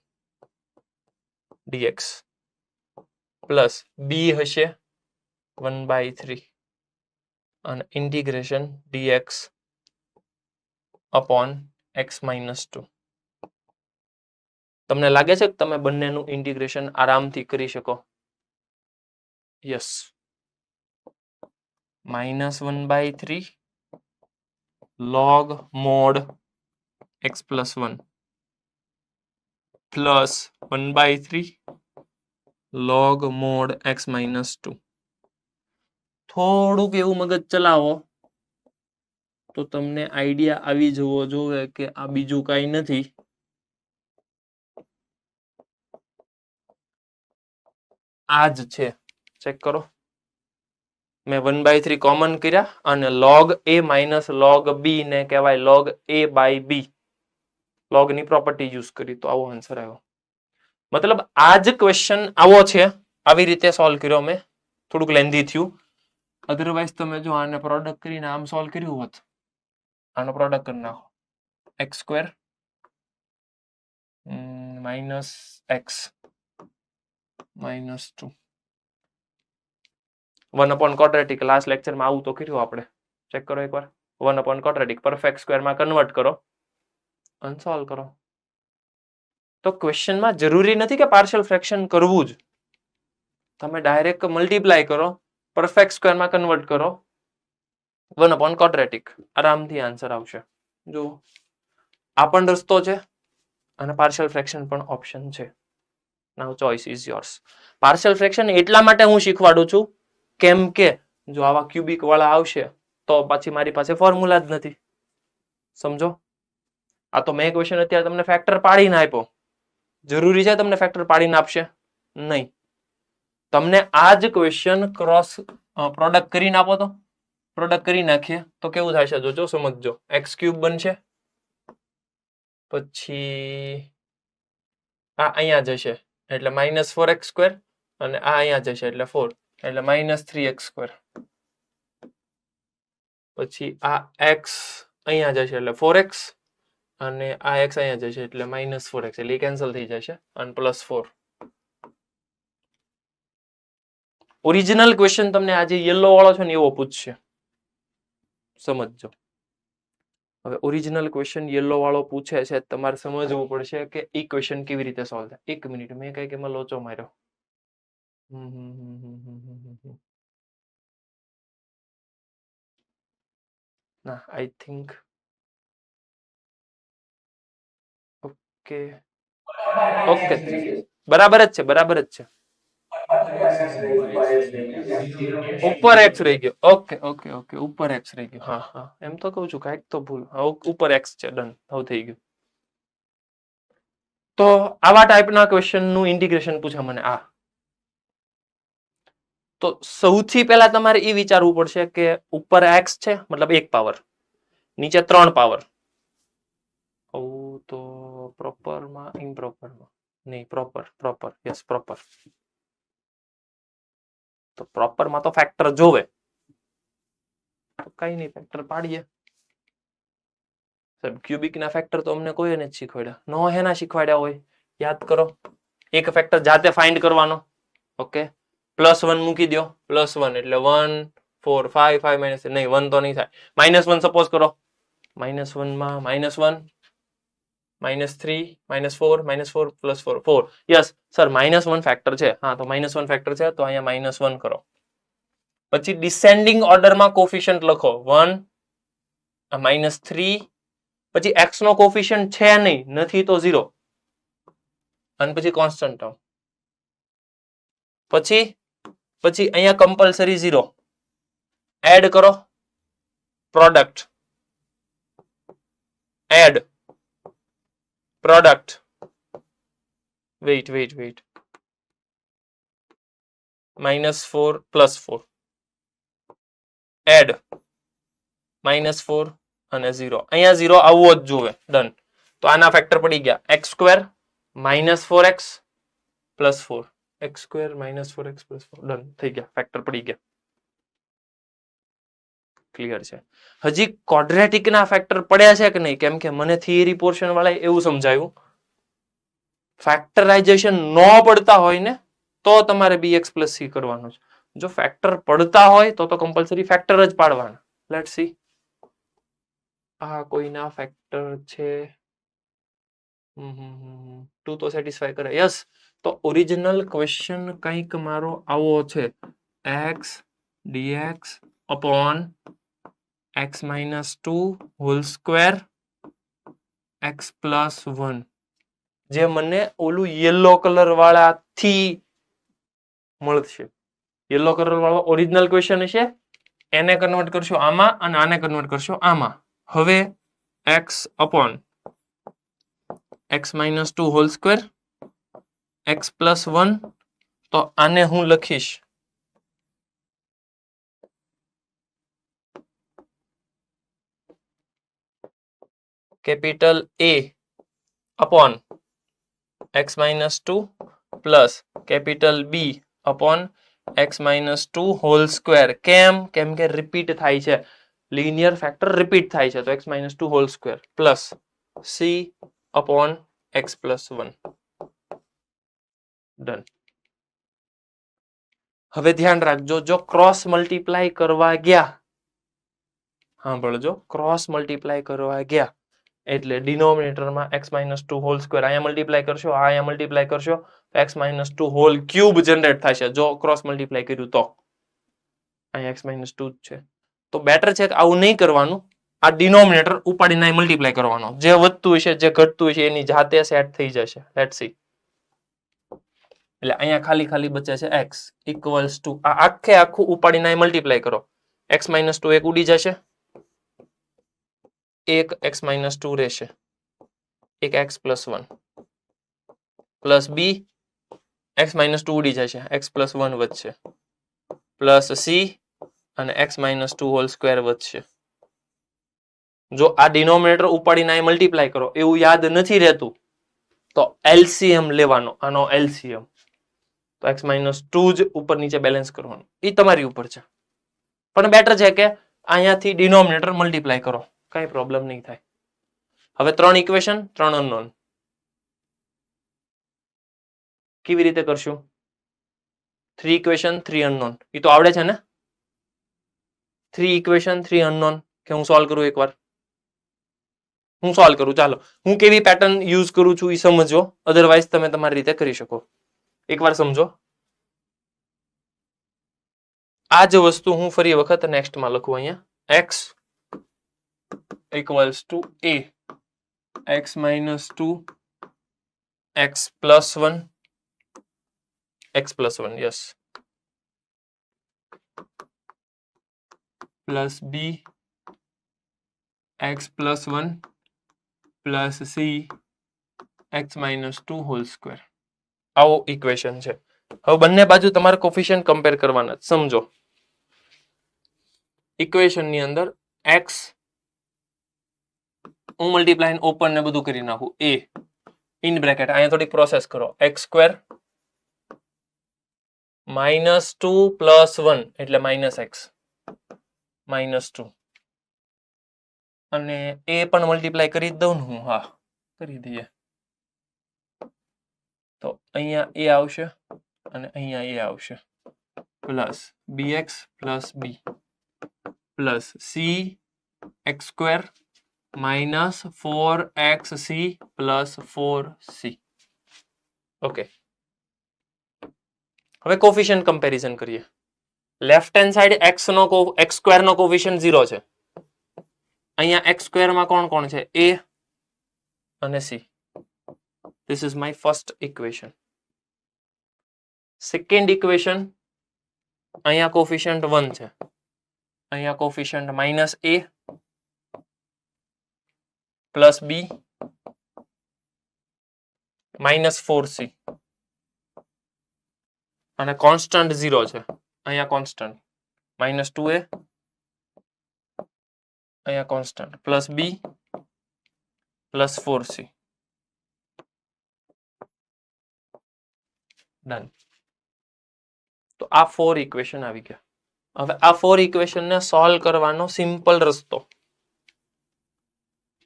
dx plus b હશે 1/3 અને integration dx upon x minus 2. તમને લાગે છે કે તમે બંનેનું ઇન્ટિગ્રેશન આરામથી કરી શકો? Yes. -1/3 log mod x plus 1 plus 1/3 log mod x minus 2. થોડુંક એવું મગજ ચલાવો તો તમને આઈડિયા આવી જવો જોઈએ કે આ બીજું કાંઈ નથી, આ જ છે. ચેક કરો, મેં 1/3 કોમન કર્યા અને log a minus log b ને કહેવાય log a by b. log ની પ્રોપર્ટી યુઝ કરી તો આવો આન્સર આવ્યો. મતલબ આ જ ક્વેશ્ચન આવો છે, આવી રીતે સોલ્વ કર્યો મેં. થોડુંક લેન્ધી થયું, અધરવાઇઝ તમે જો આને પ્રોડક્ટ કરીને આમ સોલ્વ કર્યું હોત, આનો પ્રોડક્ટ કરી નાખો x² minus x minus 2 1 quadratic. Last લેક્ચરમાં આવું તો કર્યું આપણે. ચેક કરો એકવાર. 1 quadratic પરફેક્ટ સ્ક્વેરમાં કન્વર્ટ કરો અને સોલ્વ કરો. તો ક્વેશ્ચનમાં જરૂરી નથી કે પાર્શિયલ ફ્રેક્શન કરવું જ. તમે ડાયરેક્ટ મલ્ટીપ્લાય કરો, પરફેક્ટ સ્ક્વેરમાં કન્વર્ટ કરો, 1 quadratic, આરામથી આન્સર આવશે. જો આ પણ રસ્તો છે અને પાર્શિયલ ફ્રેક્શન પણ ઓપ્શન છે. Now choice is yours. Partial fraction એટલા માટે હું શીખવાડું છું કેમ કે જો આવા ક્યુબિક વાળા આવશે તો પછી મારી પાસે ફોર્મ્યુલા જ નથી. સમજો? આ તો મેં ક્વેશ્ચન અત્યારે તમને ફેક્ટર પાડીને આપ્યો. જરૂરી છે તમને ફેક્ટર પાડીને આપશે? નહીં. તમને આ જ ક્વેશ્ચન ક્રોસ પ્રોડક્ટ કરીને આપો તો પ્રોડક્ટ કરી નાખીએ તો કેવું થાય છે જોજો, સમજજો. એક્સ ક્યુબ બનશે, પછી આ અહીંયા જશે એટલે -4x², અને આ અહીંયા જશે એટલે 4 એટલે -3x². પછી આ x અહીંયા જશે એટલે 4x, અને આ x અહીંયા જશે એટલે -4x, એટલે કેન્સલ થઈ જશે અને +4. ઓરિજિનલ ક્વેશ્ચન તમને આજે યલો વાળો છે ને એવો પૂછશે, સમજજો. હવે ઓરિજિનલ ક્વેશ્ચન યલો વાળો પૂછે છે, તમારે સમજવું પડશે કે એ ક્વેશ્ચન કેવી રીતે સોલ્વ થાય. 1 મિનિટ, મેં કઈ એમાં લોચો માર્યો. ના, આઈ થિંક ઓકે બરાબર જ છે, બરાબર જ છે. ઉપર x રહી ગયો. ઓકે ઉપર x રહી ગયો. હા, એમ તો કહું છું કાંઈક તો ભૂલ. ઉપર x છે, ડન, હવે થઈ ગયું. તો આવા ટાઈપના ક્વેશ્ચન નું ઇન્ટિગ્રેશન પૂછે મને આ. તો સૌથી પહેલા તમારે એ વિચારવું પડશે કે ઉપર x છે મતલબ 1 પાવર, નીચે 3 પાવર. તો પ્રોપરમાં ઇમ્પ્રોપરમાં નહીં, પ્રોપર યસ પ્રોપર. તો પ્રોપરમાં તો ફેક્ટર જોવે, તો કઈ નહીં, ફેક્ટર પાડીએ. સાહેબ ક્યુબિક ના ફેક્ટર તો અમને કોઈ નથી શીખવાડ્યા. નો હેના શીખવાડ્યા હોય યાદ કરો. એક ફેક્ટર જાતે ફાઇન્ડ કરવાનો. ઓકે, +1 મૂકી દો. +1 એટલે 1 4 5 5 માઇનસ નહીં, 1 તો નહીં થાય. -1 સપોઝ કરો. -1 માં -1 -3 -4 -4 +4 4. યસ સર, -1 ફેક્ટર છે. હા, તો -1 ફેક્ટર છે તો અહીંયા -1 કરો. પછી ડિસેન્ડિંગ ઓર્ડરમાં કોફિશિયન્ટ લખો. 1 -3, પછી x નો કોફિશિયન્ટ છે નહીં, નથી તો 0, અને પછી કોન્સ્ટન્ટ ટર્મ. પછી અહીંયા કમ્પલસરી 0 એડ કરો. Product add product wait -4 +4 add -4 અને 0. અહીંયા 0 આવવો જ જોવે. ડન. તો આના ફેક્ટર પડી ગયા. x² -4x +4, x² -4x +4. Done થઈ ગયા, ફેક્ટર પડી ગયા. ક્લિયર છે? હજી ક્વોડ્રેટિક ના ફેક્ટર પડ્યા છે કે નહીં? કેમ કે મને થિયરી પોર્શન વાળા એવું સમજાયું, ફેક્ટરાઇઝેશન ન પડતા હોય ને તો તમારે bx + c કરવાનું છે. જો ફેક્ટર પડતા હોય તો કમ્પલસરી ફેક્ટર જ પાડવાના. Let's see. આ કોઈના ફેક્ટર છે 2 તો સેટિસ્ફાય કરે. યસ, તો ઓરિજિનલ ક્વેશ્ચન કંઈક મારો આવો છે. x dx upon x - 2 whole square x + 1, જે મને ઓલું યલો કલર વાળા થી મળશે. યલો કલર વાળો ઓરિજિનલ ક્વેશ્ચન છે, એને કન્વર્ટ કરશો આમાં અને આને કન્વર્ટ કરશો આમાં. હવે x upon x - 2 whole square x + 1, તો આને હું લખીશ capital A upon x - 2 plus capital B upon x - 2 whole square. કેમ કે રિપીટ થાય છે, લિનિયર ફેક્ટર રિપીટ થાય છે, તો x - 2 hall square plus C upon x + 1. Done. હવે ધ્યાન રાખજો, જો ક્રોસ મલ્ટીપ્લાય કરવા ગયા, સાંભળજો, ક્રોસ મલ્ટીપ્લાય કરવા ગયા એટલે ડિનોમિનેટરમાં x - 2 હોલ સ્ક્વેર અહીંયા મલ્ટીપ્લાય કરશો, અહીંયા મલ્ટીપ્લાય કરશો, x - 2 હોલ ક્યુબ જનરેટ થશે. જો ક્રોસ મલ્ટીપ્લાય કર્યું તો અહીંયા x - 2 જ છે. તો બેટર છે કે આવું નહીં કરવાનું. આ ડિનોમિનેટર ઉપાડીને અહીં મલ્ટીપ્લાય કરવાનો. જે વધતું હશે, જે ઘટતું હશે એની જાતે સેટ થઈ જશે. Let's see. એટલે અહીંયા ખાલી બચે છે x ઇક્વલ્સ ટુ આ આખું ઉપાડીને અહીં મલ્ટીપ્લાય કરો. x - 2 એક ઉડી જશે, એક x - 2 રહેશે. એક x પ્લસ 1 પ્લસ બી x માઇનસ 2 ઉડી જશે, x પ્લસ 1 વધશે, પ્લસ સી અને x માઇનસ 2 હોલ સ્ક્વેર વધશે. જો આ ડિનોમિનેટર ઉપાડીને અહીં મલ્ટીપ્લાય કરો એવું યાદ નથી રહેતું તો એલસીએમ લેવાનો, આનો એલસીએમ. તો x માઇનસ 2 જ ઉપર નીચે બેલેન્સ કરવાનું, એ તમારી ઉપર છે. પણ બેટર છે કે અહીંયાથી ડિનોમિનેટર મલ્ટીપ્લાય કરો, કઈ પ્રોબ્લેમ નહીં થાય. હવે 3 ઇક્વેશન 3 અનનોન. કેવી રીતે કરશું? 3 ઇક્વેશન 3 અનનોન, એ તો આવડે છે ને? 3 ઇક્વેશન 3 અનનોન કે હું સોલ્વ કરું એકવાર? હું સોલ્વ કરું, ચાલો હું કેવી પેટર્ન યુઝ કરું છું એ સમજો, અધરવાઇઝ તમે તમારી રીતે કરી શકો. એકવાર સમજો. આ જ વસ્તુ હું ફરી વખત નેક્સ્ટમાં લખું અહીંયા. x equals to a, x minus 2, x plus 1, x plus 1, yes, plus b, x plus 1 plus c, x minus 2 whole square. આવો ઇક્વેશન છે. હવે બંને બાજુ તમારે કોફિશિયન્ટ કમ્પેર કરવાના, સમજો. ઇક્વેશનની અંદર x હું મલ્ટીપ્લાય ઓપન ને બધું કરી નાખું, a ઇન બ્રેકેટ, અહીંયા થોડી પ્રોસેસ કરો, x સ્ક્વેર માઇનસ 2 પ્લસ 1 એટલે માઇનસ x માઇનસ 2, અને એ પણ મલ્ટીપ્લાય કરી દઉં ને હું? હા, કરી દઈએ. તો અહીંયા એ આવશે અને અહીંયા એ આવશે, plus bx plus b plus c x square minus 4xc plus 4c. Okay, હવે કોફિશિયન્ટ કમ્પેરિઝન કરીએ. Left hand side x square નો કોફિશિયન્ટ 0 છે. અહીંયા x સ્ક્વેર માં કોણ કોણ છે? a અને c. This is my first equation. Second equation, અહીંયા કોફિશિયન્ટ 1 છે, અહીંયા coefficient minus a plus b minus 4c, અને કોન્સ્ટન્ટ 0 છે, અહીંયા કોન્સ્ટન્ટ માઇનસ 2a, અહીંયા constant plus b plus 4c. Done. તો આ 4 ઇક્વેશન આવી ગયા. હવે આ 4 ઇક્વેશન ને સોલ્વ કરવાનો સિમ્પલ રસ્તો,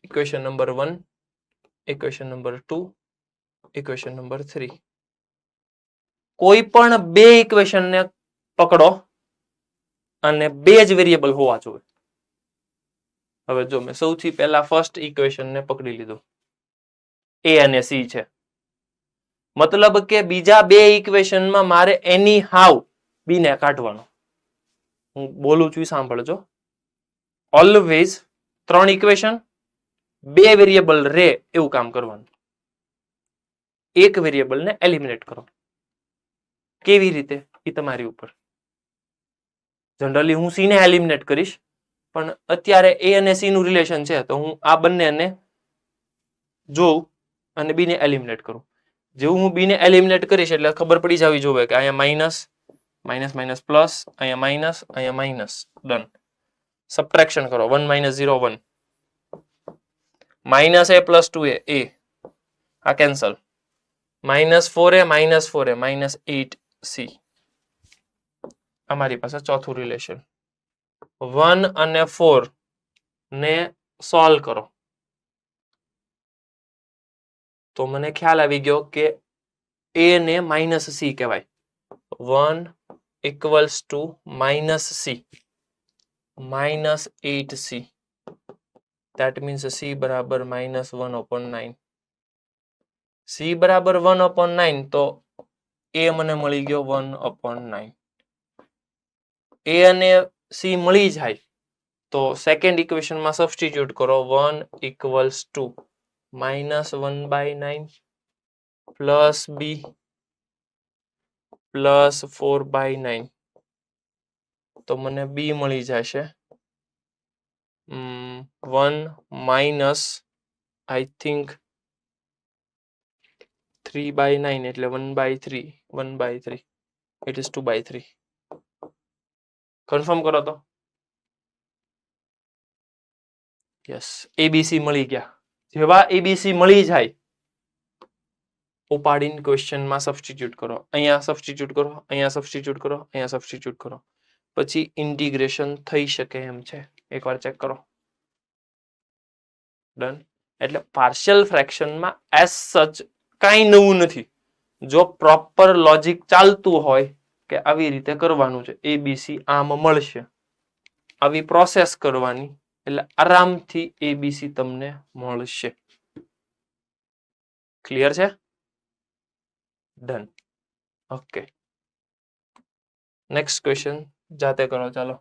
equation number 1, equation number 2, equation number 3. કોઈ પણ બે ઇક્વેશન ને પકડો અને બે જ વેરિયેબલ હોવા જોઈએ. હવે જો મેં સૌથી પહેલા ફર્સ્ટ ઇક્વેશન ને પકડી લીધું, a અને c છે, મતલબ કે બીજા બે ઇક્વેશનમાં મારે એની હાઉ બી ને કાઢવાનો. હું બોલું છું સાંભળજો. ઓલવેઝ 3 ઇક્વેશન, બે વેરિયેબલ રે એવું કામ કરવાનું. એક વેરિયેબલ ને એલિમિનેટ કરો. કેવી રીતે એ તમારી ઉપર. જનરલી હું સી ને એલિમિનેટ કરીશ, પણ અત્યારે a અને c નું રિલેશન છે તો હું આ બંનેને જોઉં અને બી ને એલિમિનેટ કરું. જેવું હું બી ને એલિમિનેટ કરીશ એટલે ખબર પડી જવી જોઈએ કે અહીંયા માઇનસ માઇનસ માઇનસ પ્લસ, અહીંયા માઇનસ, અહીંયા માઇનસ. ડન. સબટ્રેક્શન કરો, 1 minus 0 1, minus a plus 2a a, આ cancel, minus 4a minus 8c. અમારી પાસે ચોથું રિલેશન, 1 અને 4 ને સોલ્વ કરો તો મને ખ્યાલ આવી ગયો કે a ને માઇનસ c કહેવાય. 1 equals to minus c minus 8c. That means c બરાબર માઇનસ 1/9. c બરાબર 1/9 તો a મને મળી ગયો 1/9. a અને c મળી જાય તો સેકન્ડ ઇક્વેશનમાં સબસ્ટિટ્યુટ કરો, 1 equals to minus 1/9 plus b plus 4/9. તો મને b મળી જશે 1 માઇનસ આઈ થિંક 3/9 એટલે 1/3 1/3 ઇટ ઇઝ 2/3 કન્ફર્મ કરો તો યસ એબીસી મળી ગયા જેવા એબીસી મળી જાય ઉપાડીને ક્વેશ્ચનમાં સબસ્ટિટ્યુટ કરો અહીંયા સબસ્ટિટ્યુટ કરો અહીંયા સબસ્ટિટ્યુટ કરો અહીંયા સબસ્ટિટ્યુટ કરો પછી ઇન્ટિગ્રેશન થઈ શકે એમ છે એકવાર ચેક કરો ડન એટલે પાર્શિયલ ફ્રેક્શનમાં એઝ સચ કાંઈ નવું નથી જો પ્રોપર લોજિક ચાલતું હોય કે આવી રીતે કરવાનું છે એબીસી આમ મળશે આવી પ્રોસેસ કરવાની એટલે આરામથી એબીસી તમને મળશે ક્લિયર છે ડન ઓકે નેક્સ્ટ ક્વેશ્ચન જાતે કરો ચાલો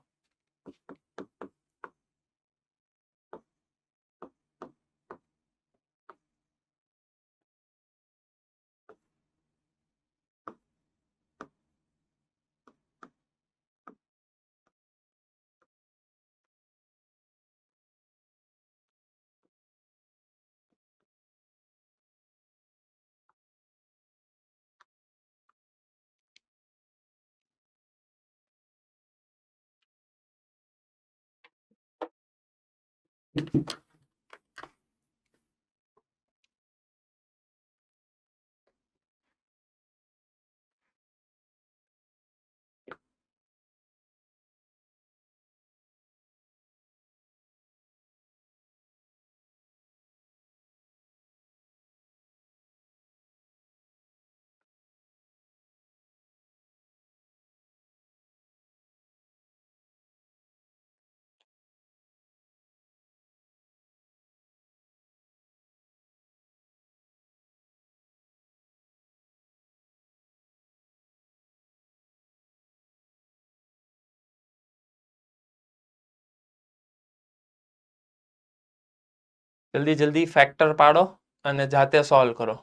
જલ્દી જલ્દી ફેક્ટર પાડો અને જાતે સોલ્વ કરો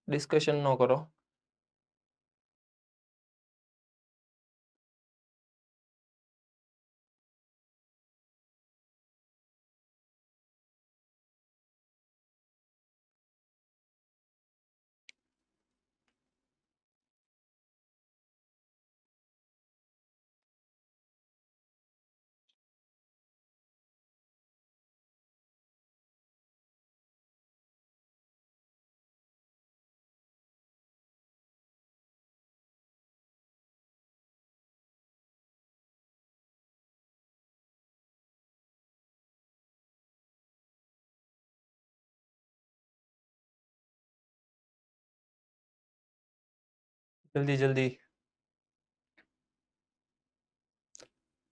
ડિસ્કશન ન કરો જલ્દી જલ્દી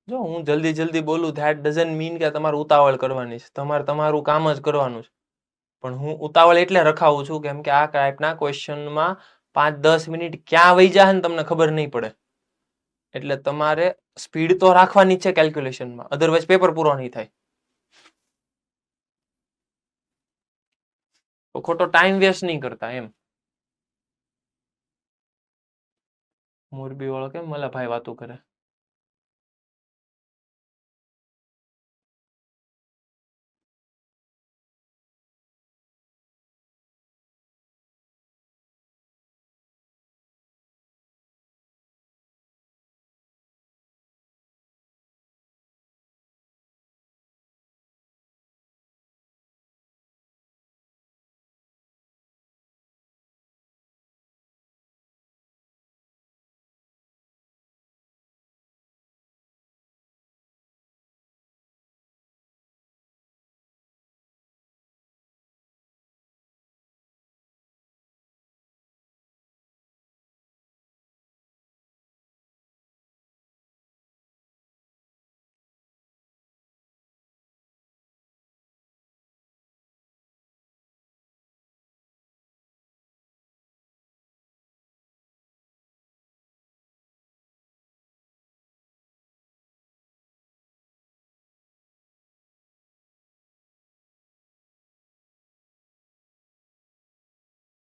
જો હું જલ્દી જલ્દી બોલું ધેટ ડઝન્ટ મીન કે તમારે ઉતાવળ કરવાની છે તમારે તમારું કામ જ કરવાનું છે પણ હું ઉતાવળ એટલે રખાવું છું કેમ કે આ ટાઈપના ક્વેશ્ચનમાં 5-10 મિનિટ ક્યાં વહી જાય ને તમને ખબર નહીં પડે એટલે તમારે સ્પીડ તો રાખવાની છે કેલ્ક્યુલેશનમાં અધરવાઇઝ પેપર પૂરો નહીં થાય તો ખોટો ટાઈમ વેસ્ટ નહીં કરતા એમ મોરબી વાળો કેમ મલા ભાઈ વાતો કરે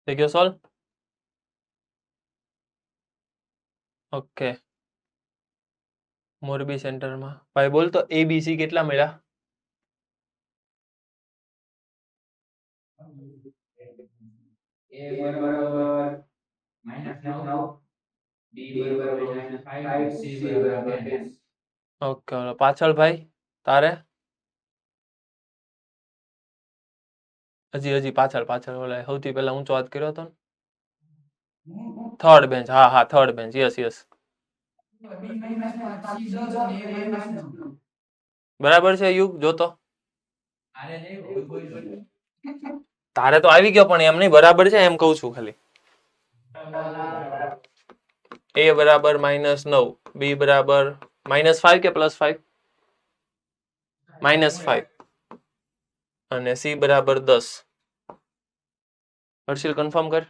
થઈ ગયો સોલ્વ ઓકે મોરબી સેન્ટરમાં ભાઈ બોલ તો એબીસી કેટલા મળ્યા A બરાબર -9, B બરાબર -5 અને C બરાબર 10. ઓકે પાછળ ભાઈ તારે હજી પાછળ ઓલા સૌથી પહેલા ઊંચો હાથ કર્યો હતો થર્ડ બેન્ચ હા third bench yes B -5 C 10 અને A -9. બરાબર છે યુગ જોતો આને નહીં બોલ. તારે તો આવી ગયો પણ એમ નહીં બરાબર છે એમ કહું છું ખાલી A બરાબર -9 B બરાબર -5 કે +5 -5 અને C બરાબર 10 હર્ષિલ કન્ફર્મ કર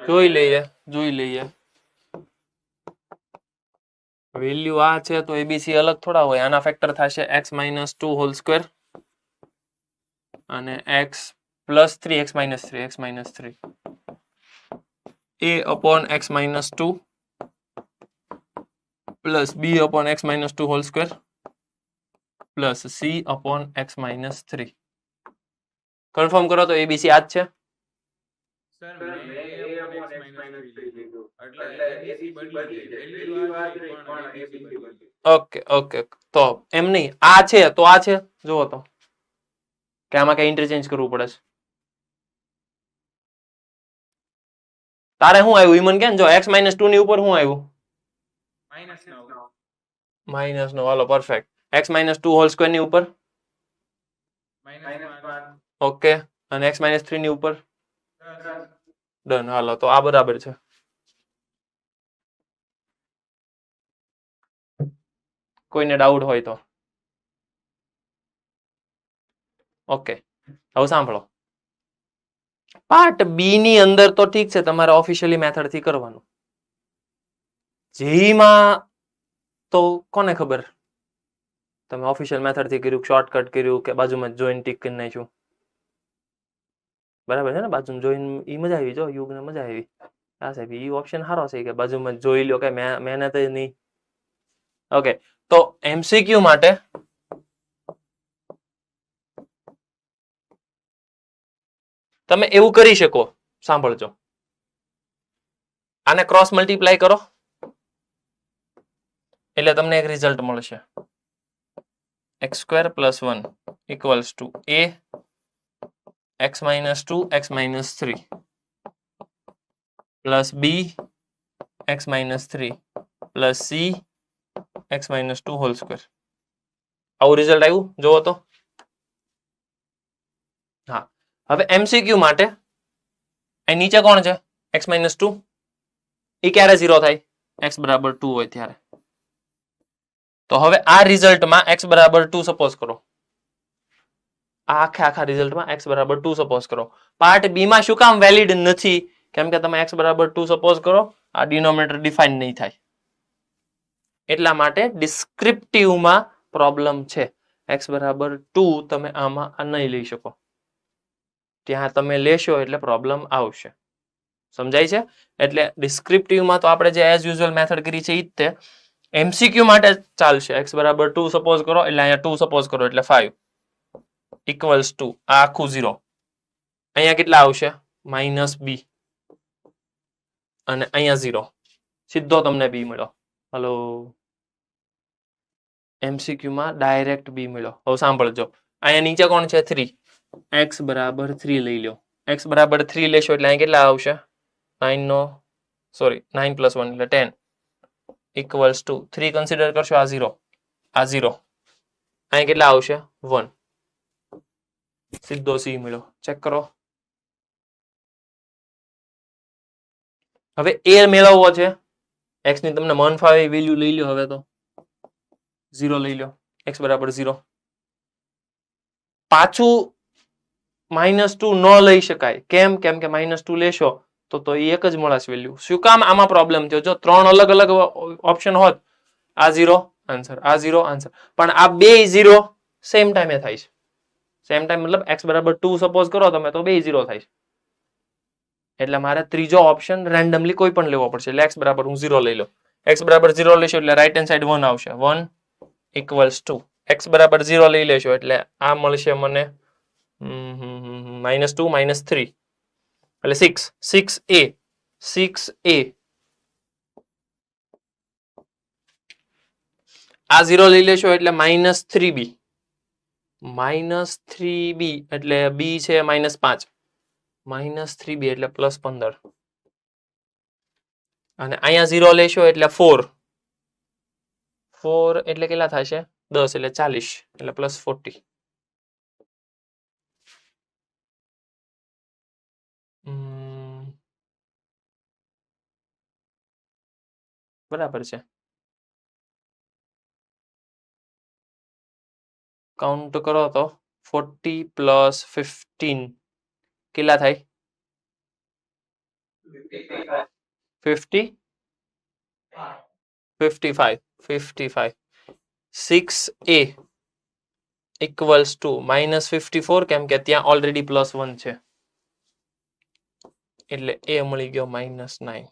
જોઈ લઈએ વેલ્યુ આ છે તો એબીસી અલગ થોડા હોય આના ફેક્ટર થશે x - 2 હોલ સ્ક્વેર અને x + 3 x - 3 a upon x - 2 plus b upon x - 2 whole square plus c upon x - 3 confirm કરો તો એબીસી આ જ છે ઓકે તો એમ નહીં આ છે તો આ છે જુઓ તો કે આમાં કઈ ઇન્ટરચેન્જ કરવું પડે છે તારે શું આવ્યું ઈમન કે જો x - 2 ની ઉપર શું આવ્યું -9 હાલો પરફેક્ટ x - 2 હોલ સ્ક્વેર ની ઉપર ઓકે અને x - 3 ની ઉપર ડન હાલો તો આ બરાબર છે કોઈને ડાઉટ હોય તો ઓકે હવે સાંભળો પાર્ટ બી ની અંદર તો ઠીક છે તમારે ઓફિશિયલી મેથડ થી કરવાનું જેમાં તો કોને ખબર તમે ઓફિશિયલ મેથડ થી કર્યું શોર્ટકટ કર્યું કે બાજુમાં જોઈન ટીક કરી નાખ્યું બરાબર છે ને બાજુમાં જોઈન ઈ મજા આવી જો યુગને મજા આવી હા સાહેબ ઈ ઓપ્શન સારો છે કે બાજુમાં જોઈ લ્યો કે મહેનત જ નહીં ઓકે તો એમસીક્યુ માટે તમે એવું કરી શકો સાંભળજો આને ક્રોસ મલ્ટીપ્લાય કરો એટલે તમને એક રિઝલ્ટ મળશે x² + 1 = a x - 2 x - 3 plus b x - 3 plus c x - 2 whole square આવું રિઝલ્ટ આવ્યું જોવો તો હા હવે એમસીક્યુ માટે અહીં નીચે કોણ છે x - 2 એ ક્યારે 0 થાય x બરાબર 2 હોય ત્યારે તો હવે આ રિઝલ્ટમાં x બરાબર 2 સપોઝ કરો આ આખા રિઝલ્ટમાં x બરાબર 2 સપોઝ કરો પાર્ટ બી માં શું કામ વેલિડ નથી કેમ કે તમે x બરાબર 2 સપોઝ કરો આ ડિનોમિનેટર ડિફાઇન નહીં થાય એટલા માટે ડિસ્ક્રિપ્ટિવમાં પ્રોબ્લેમ છે x બરાબર 2 તમે આમાં નહીં લઈ શકો ત્યાં તમે લેશો એટલે પ્રોબ્લેમ આવશે સમજાય છે એટલે ડિસ્ક્રિપ્ટિવમાં તો આપણે જે એઝ યુઝ્યુઅલ મેથડ કરી છે ઈ જ તે એમસીક્યુ માટે ચાલશે x બરાબર 2 સપોઝ કરો એટલે અહીંયા 2 સપોઝ કરો એટલે 5 = આ આખું 0 અહીંયા કેટલા આવશે -b અને અહીંયા 0 સીધો તમને b મળ્યો હલો એમસીક્યુ માં ડાયરેક્ટ b મળ્યો હવે સાંભળજો અહીંયા નીચે કોણ છે 3 x બરાબર 3 લઈ લો x બરાબર 3 લેશો એટલે અહીંયા કેટલા આવશે 9 + 1 એટલે 10 = 3 કન્સિડર કરશો આ 0 અહીંયા કેટલા આવશે 1 સીધો c મળ્યો ચેક કરો હવે a મેળવવો છે x ની તમને મન ફાવે વેલ્યુ લઈ લો હવે તો 0 લઈ લો x બરાબર 0 પાછું -2 ન લઈ શકાય કેમ કે -2 લેશો તો એ એક જ મળશે વેલ્યુ શું કામ આમાં પ્રોબ્લેમ થયો જો 3 અલગ અલગ ઓપ્શન હોત આ 0 આન્સર આ 0 આન્સર પણ આ બે 0 સેમ ટાઈમે થાય છે સેમ ટાઈમ મતલબ x બરાબર 2 સપોઝ કરો તમે તો બે 0 થાય છે એટલે મારે ત્રીજો ઓપ્શન રેન્ડમલી કોઈ પણ લેવો પડશે એટલે x બરાબર હું 0 લઈ લો x બરાબર 0 લેશો એટલે રાઈટ હેન્ડ સાઈડ 1 આવશે 1 = x બરાબર 0 લઈ લેશો એટલે આ મળશે મને -2 -3 એટલે 6a 6a આ 0 લઈ લેશો એટલે -3b -3b એટલે b છે -5 -3b એટલે +15 અને અહીંયા 0 લેશો એટલે 4 એટલે કેટલા થશે 10 એટલે 40 એટલે +40 બરાબર છે કાઉન્ટ કરો તો 40 + 15 કેટલા થાય 50 55 6a equals to -54 કેમ કે ત્યાં ઓલરેડી +1 છે એટલે a મળી ગયો -9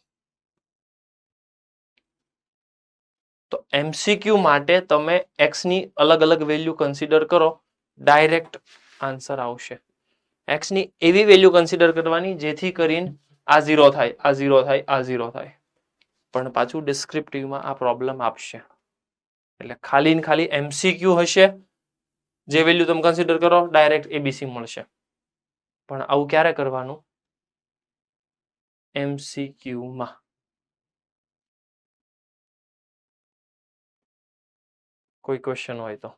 તો MCQ માટે તમે x ની અલગ અલગ વેલ્યુ કન્સિડર કરો ડાયરેક્ટ આન્સર આવશે x ની એવી વેલ્યુ કન્સિડર કરવાની જેથી કરીને આ 0 થાય આ 0 થાય આ 0 થાય પણ પાછું ડિસ્ક્રિપ્ટિવમાં આ પ્રોબ્લેમ આપશે એટલે ખાલી ને ખાલી MCQ હશે જે વેલ્યુ તમે કન્સિડર કરો ડાયરેક્ટ ABC મળશે પણ આવું ક્યારે કરવાનું MCQ માં કોઈ ક્વેશ્ચન હોય તો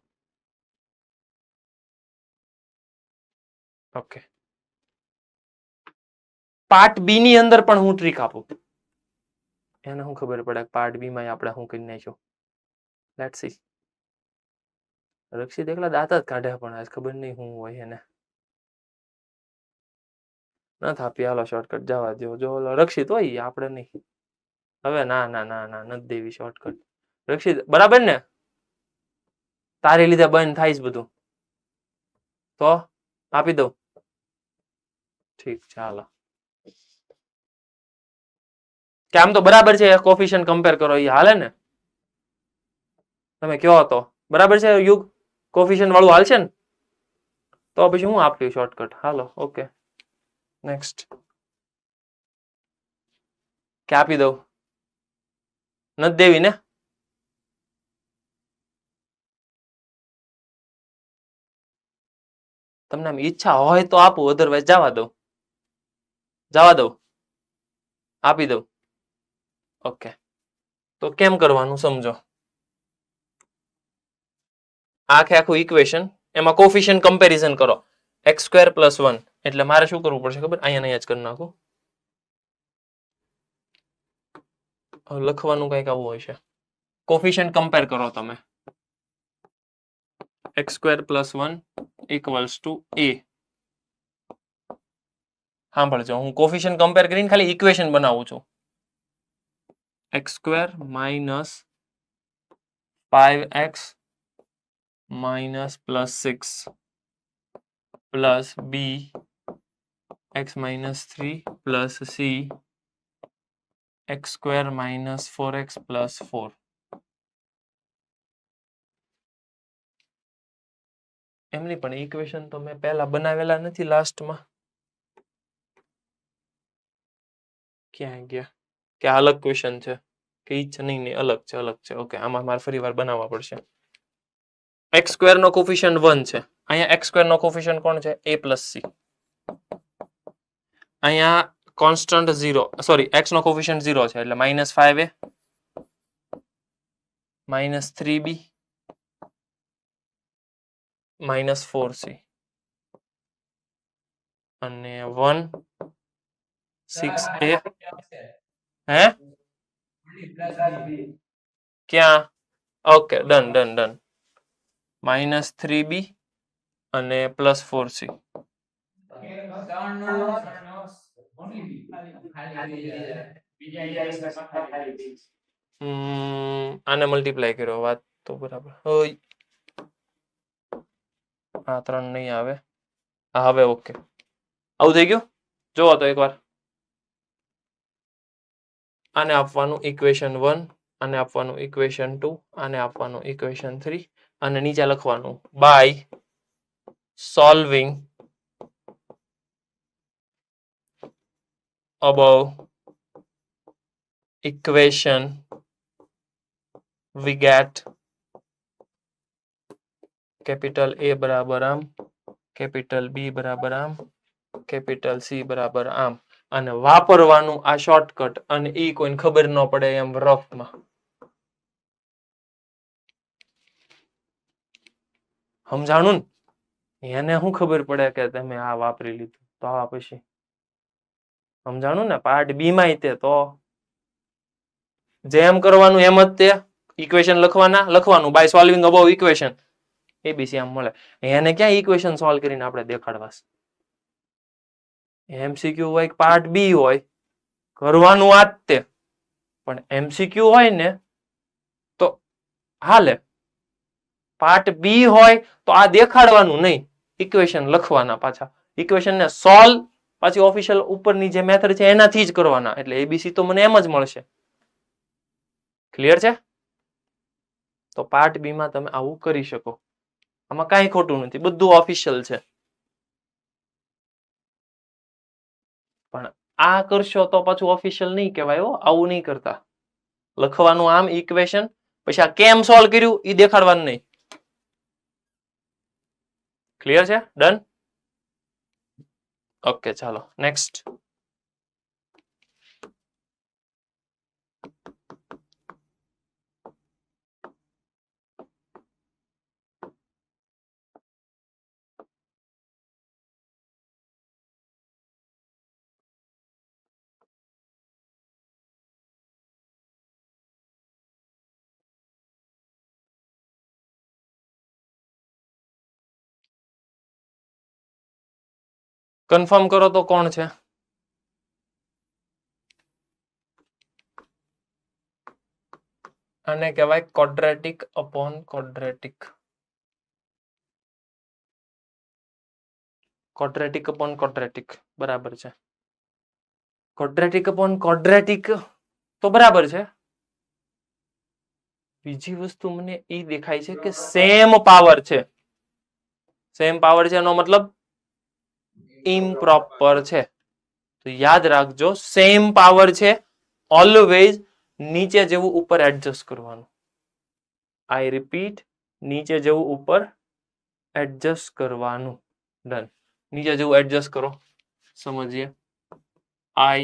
ઓકે પાર્ટ બી ની અંદર પણ હું ટ્રીક આપું એને હું ખબર પડે પાર્ટ બી માં આપણે હું કરી નાખ્યું લેટ્સ સી રક્ષિત એકલા દાંત જ કાઢ્યા પણ આજ ખબર નહીં હું હોય એને ન થાપી હાલો શોર્ટકટ જવા દો જો ઓલો રક્ષિત હોય આપણે નહીં હવે ના નથી દેવી શોર્ટકટ રક્ષિત બરાબર ને તારી લીધે બંધ થાય છે બધું તો આપી દઉં ઠીક ચાલો કે આમ તો બરાબર છે કોફિશિયન્ટ કમ્પેર કરો એ હાલે ને તમે કયો હતો બરાબર છે યુગ કોફિશિયન્ટ વાળું હાલશે ને તો પછી હું આપ્યું શોર્ટકટ હાલો ઓકે નેક્સ્ટ કે આપી દઉં નથી દેવી ને તમને ઈચ્છા હોય તો આપું અધરવાઇઝ જવા દઉં આપી દઉં ઓકે તો કેમ કરવાનું સમજો આખું ઇક્વેશન એમાં કોફિશિયન્ટ કમ્પેરિઝન કરો x² + 1 એટલે મારે શું કરવું પડશે ખબર અહીંયા જ કરી નાખું લખવાનું કંઈક આવું હોય છે કોફિશિયન્ટ કમ્પેર કરો તમે x² + 1 = a સાંભળજો હું કોફિશિયન્ટ કમ્પેર કરીને ખાલી ઇક્વેશન બનાવું છું x² - 5x - +6 + b x - 3 + c x² - 4x + 4 એમની પણ ઇક્વેશન તો મેં પહેલા બનાવેલા નથી લાસ્ટમાં ક્યાં ગયા કે અલગ ક્વેશ્ચન છે કે ઈ છે નહીં અલગ છે ઓકે આમાં મારે ફરીવાર બનાવવા પડશે x² નો કોફિશિયન્ટ 1 છે અહીંયા x² નો કોફિશિયન્ટ કોણ છે a + c અહીંયા કોન્સ્ટન્ટ 0 સોરી x નો કોફિશિયન્ટ 0 છે એટલે -5a -3b -4c અને 1 6a હે ક્યાં ઓકે ડન -3b અને +4c આને મલ્ટીપ્લાય કર્યો વાત તો બરાબર હોય આ 3 નહીં આવે હા હવે ઓકે આવું થઈ ગયું જોવો તો એકવાર આને આપવાનું ઇક્વેશન 1 આને આપવાનું ઇક્વેશન 2, આને આપવાનું ઇક્વેશન 3 અને નીચે લખવાનું by solving above equation we get capital A બરાબર આમ, capital B બરાબર આમ, capital C બરાબર આમ અને વાપરવાનું આ શોર્ટકટ અને ઈ કોઈને ખબર ન પડે એમ રફમાં. સમજાણું ને? એને શું ખબર પડે કે તમે આ વાપરી લીધું તો આ પછી સમજાણું ને? પાર્ટ બી માં તે તો જેમ કરવાનું એમ જ તે ઇક્વેશન લખવાનું by solving above equation ABC આમ મળે. એને ક્યાં ઇક્વેશન સોલ્વ કરીને આપણે દેખાડવા? એમસીક્યુ હોય પાર્ટ બી હોય કરવાનું આ જ તે, પણ એમસીક્યુ હોય ને તો હાલે, પાર્ટ બી હોય તો આ દેખાડવાનું નહીં, ઇક્વેશન લખવાના પાછા, ઇક્વેશન ને સોલ્વ પાછી ઓફિશિયલ ઉપરની જે મેથડ છે એનાથી જ કરવાના, એટલે એબીસી તો મને એમ જ મળશે. ક્લિયર છે? તો પાર્ટ બી માં તમે આવું કરી શકો, આમાં કાંઈ ખોટું નથી, બધું ઓફિશિયલ છે. પણ આ કરશો તો પાછું ઓફિશિયલ નહીં કહેવાય હો, આવું નહીં કરતા. લખવાનું આમ ઇક્વેશન, પછી આ કેમ સોલ્વ કર્યું એ દેખાડવાનું નહીં. ક્લિયર છે? ડન? ઓકે ચાલો નેક્સ્ટ. કન્ફર્મ કરો તો કોણ છે? આને કહેવાય quadratic upon quadratic. Quadratic upon quadratic બરાબર છે. ક્વોડ્રેટિક અપોન ક્વોડ્રેટિક તો બરાબર છે. બીજી વસ્તુ મને એ દેખાય છે કે સેમ પાવર છે. સેમ પાવર છે એનો મતલબ ઇમ્પ્રોપર છે. તો યાદ રાખજો, સેમ પાવર છે ઓલવેઝ નીચે જેવું ઉપર એડજસ્ટ કરવાનું. આઈ રિપીટ, નીચે જેવું ઉપર એડજસ્ટ કરવાનું. ડન. નીચે જેવું એડજસ્ટ કરો, સમજીએ. I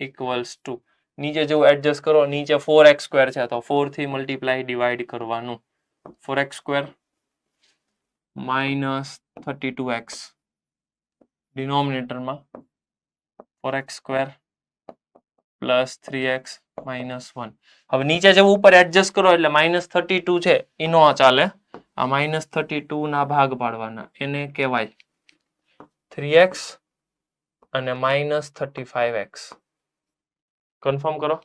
ઇક્વલ્સ ટુ નીચે જેવું એડજસ્ટ કરો, નીચે 4x² છે તો 4 થી મલ્ટીપ્લાય ડિવાઈડ કરવાનું. 4x² minus 32x ડિનોમિનેટરમાં 4x² plus 3x minus 1. હવે નીચે જેવું ઉપર એડજસ્ટ કરો એટલે -32 છે એ નો ચાલે. આ -32 ના ભાગ પાડવાના, એને કહેવાય 3x અને -35x. કન્ફર્મ કરો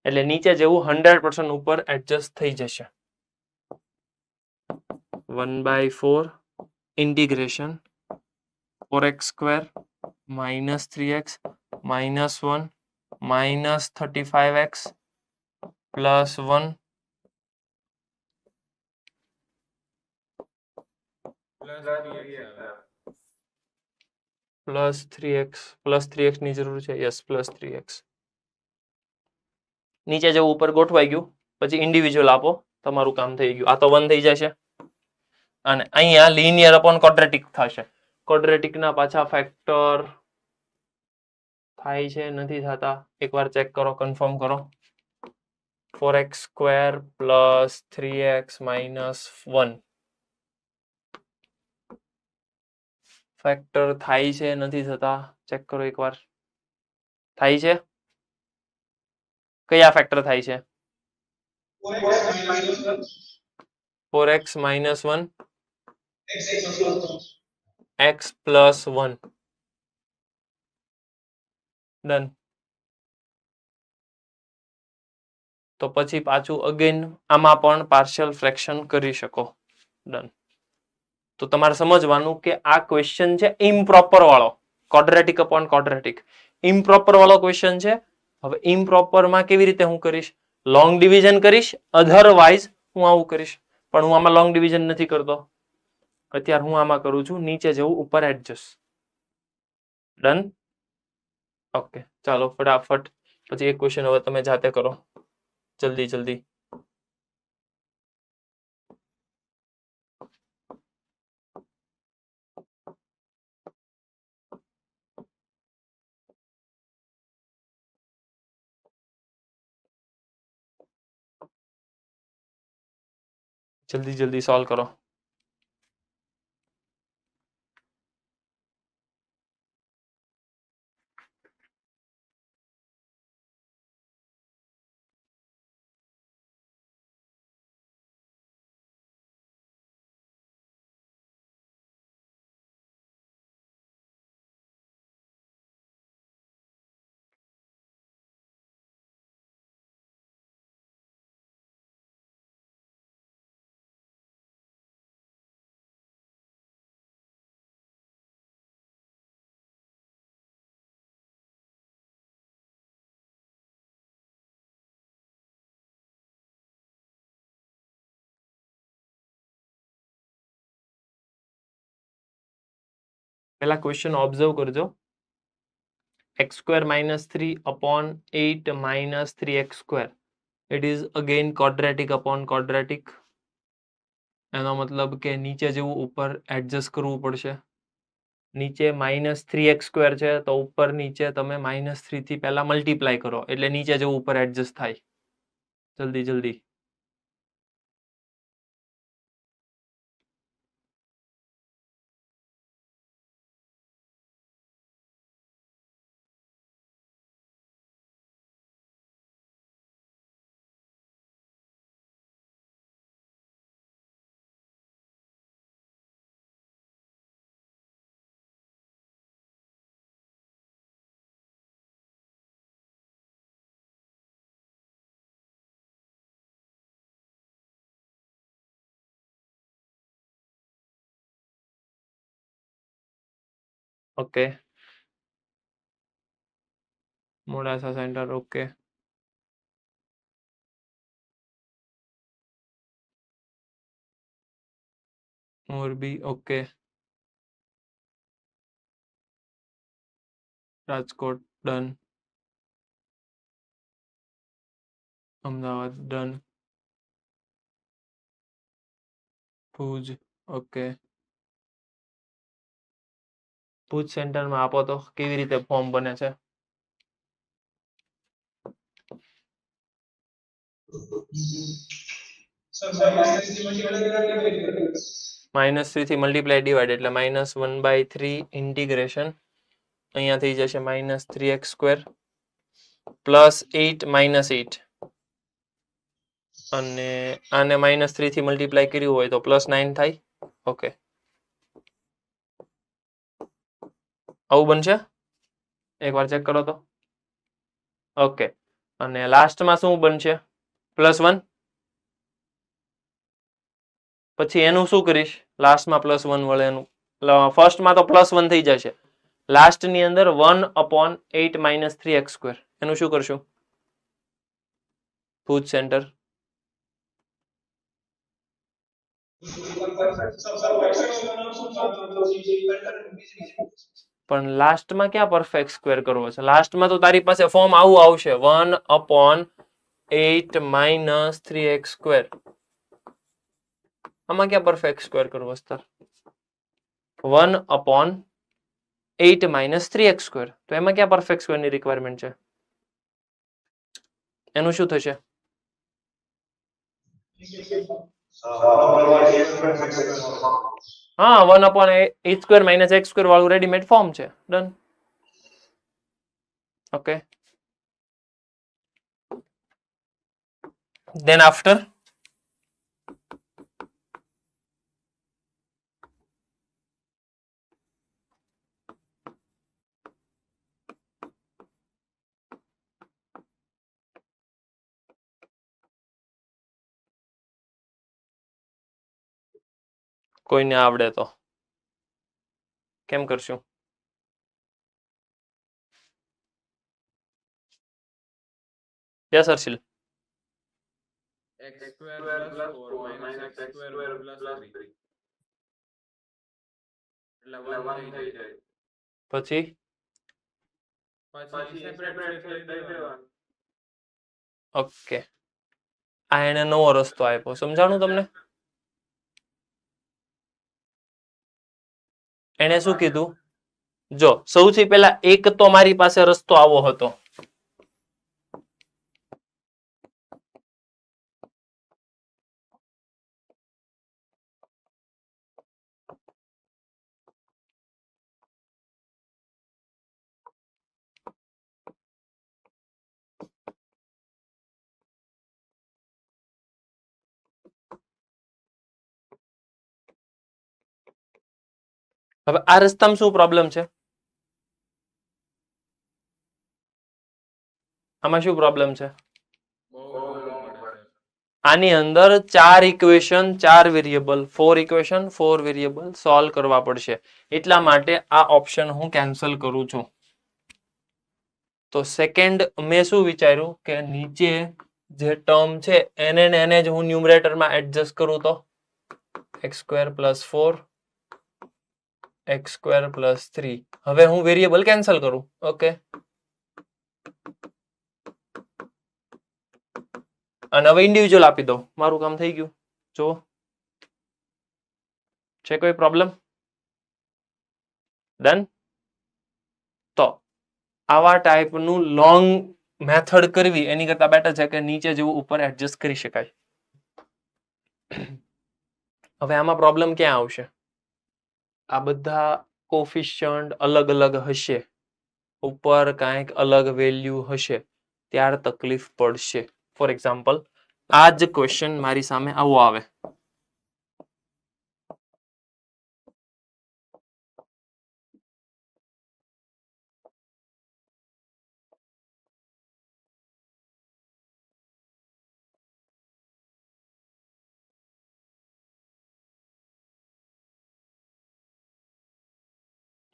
એટલે નીચે જેવું 100% ઉપર એડજસ્ટ થઈ જશે. 1/4 integration 4x² minus 3x minus 1 minus 35x plus 1 plus 3x ની જરૂર છે. Yes plus 3x. નીચે જેવું ઉપર ગોઠવાઈ ગયું પછી ઇન્ડિવિજ્યુઅલ આપો, તમારું કામ થઈ ગયું. આ તો 1 થઈ જશે અને અહીંયા લિનિયર અપોન ક્વોડ્રેટિક થશે. ક્વોડ્રેટિક ના પાછા ફેક્ટર થાય છે નથી થતા? એકવાર ચેક કરો, કન્ફર્મ કરો. 4x² plus 3x minus 1 factor થાય છે નથી થતા? ચેક કરો એકવાર. થાય છે? કયા ફેક્ટર થાય છે? 4x minus 1 x plus 1. Done. તો પછી પાછું અગેન આમાં પણ પાર્શિયલ ફ્રેક્શન કરી શકો. ડન. તો તમારે સમજવાનું કે આ ક્વેશ્ચન છે ઇમ્પ્રોપર વાળો, ક્વોડ્રેટિક અપોન ક્વોડ્રેટિક. ઇમ્પ્રોપર વાળો ક્વેશ્ચન છે. હવે ઇમ્પ્રોપર માં કેવી રીતે હું કરીશ? લોંગ ડિવિઝન કરીશ, અધરવાઇઝ હું આવું કરીશ, પણ હું આમાં લોંગ ડિવિઝન નથી કરતો. અત્યારે હું આમાં કરું છું નીચે જવું ઉપર એડજસ્ટ. ડન. ઓકે, ચાલો ફટાફટ પછી એક ક્વેશ્ચન હવે તમે જાતે કરો, જલ્દી જલ્દી. જલ્દી જલ્દી સોલ્વ કરો. પહેલા ક્વેશ્ચન ઓબ્ઝર્વ કરજો. x square minus 3 upon 8 minus 3x square. It is again quadratic upon quadratic. એનો મતલબ કે નીચે જેવું ઉપર એડજસ્ટ કરવું પડશે. નીચે -3x² છે તો ઉપર નીચે તમે -3 થી પહેલા મલ્ટીપ્લાય કરો એટલે નીચે જેવું ઉપર એડજસ્ટ થાય. જલ્દી જલ્દી. Okay, Modasa centre. Okay, Morbi. Okay, Rajkot. Done. Ahmedabad. Done. Bhuj. Okay, Bhuj સેન્ટરમાં આપો તો કેવી રીતે ફોર્મ બને છે. -3 થી મલ્ટીપ્લાય ડિવાઈડ એટલે -1/3 ઇન્ટિગ્રેશન. અહીંયા થઈ જશે -3x² +8 -8 અને આને -3 થી મલ્ટીપ્લાય કર્યું હોય તો +9 થાય. ઓકે, આવું બનશે. એકવાર ચેક કરો તો. ઓકે, અને લાસ્ટમાં શું બનશે? +1. પછી એનું શું કરીશ? લાસ્ટમાં +1 વળે એનું. ફર્સ્ટમાં તો +1 થઈ જશે. લાસ્ટની અંદર 1/8 - 3x². એનું શું કરશું? ભુજ સેન્ટર. પણ લાસ્ટમાં ક્યાં પરફેક્ટ સ્ક્વેર કરવો છે? લાસ્ટમાં તો તારી પાસે ફોર્મ આવું આવશે 1/8 - 3x². આમાં ક્યાં પરફેક્ટ સ્ક્વેર કરવો છે? 1/8 - 3x². તો એમાં ક્યાં પરફેક્ટ સ્ક્વેરની રિક્વાયરમેન્ટ છે? એનું શું થશે? હા, 1/8² - x² વાળું રેડીમેડ ફોર્મ છે. ડન. ઓકે, then after કોઈને આવડે તો કેમ કરશું? Yes Harshil. x square plus 4 minus x square ઉપર plus 3 એટલે 1 થઈ જાય. પછી પછી સેપરેટ કરી દેવાનું. ઓકે, આ એને નવો રસ્તો આપ્યો. સમજાણું તમને? એને શું કીધું? જો સૌથી પહેલા એક તો મારી પાસે રસ્તો આવો હતો. હવે આ રસ્તામાં શું પ્રોબ્લેમ છે? આમાં શું પ્રોબ્લેમ છે? બહુ લોંગ પડે છે. આની અંદર 4 equation 4 variable 4 equation 4 variable solve કરવા પડશે. એટલા માટે આ ઓપ્શન હું કેન્સલ કરું છું. તો સેકન્ડ મેં શું વિચાર્યું કે નીચે જે ટર્મ છે એને ને એને જ હું ન્યુમરેટરમાં એડજસ્ટ કરું તો x² + 4 x² + 3. હવે હું વેરિયેબલ કેન્સલ કરું. ઓકે, અને હવે ઇન્ડિવિજ્યુઅલ આપી દો. મારું કામ થઈ ગયું. જો છે કોઈ પ્રોબ્લેમ? ડન. તો આવા ટાઈપનું લોંગ મેથડ કરવી એની કરતા બેટર છે કે નીચે જેવું ઉપર એડજસ્ટ કરી શકાય. હવે આમાં પ્રોબ્લેમ ક્યાં આવશે? આ બધા કોફિશિયન્ટ અલગ અલગ હશે, ઉપર કાંઈક અલગ વેલ્યુ હશે, ત્યાર તકલીફ પડશે. ફોર એક્ઝામ્પલ, આ જ ક્વેશ્ચન મારી સામે આવો આવે.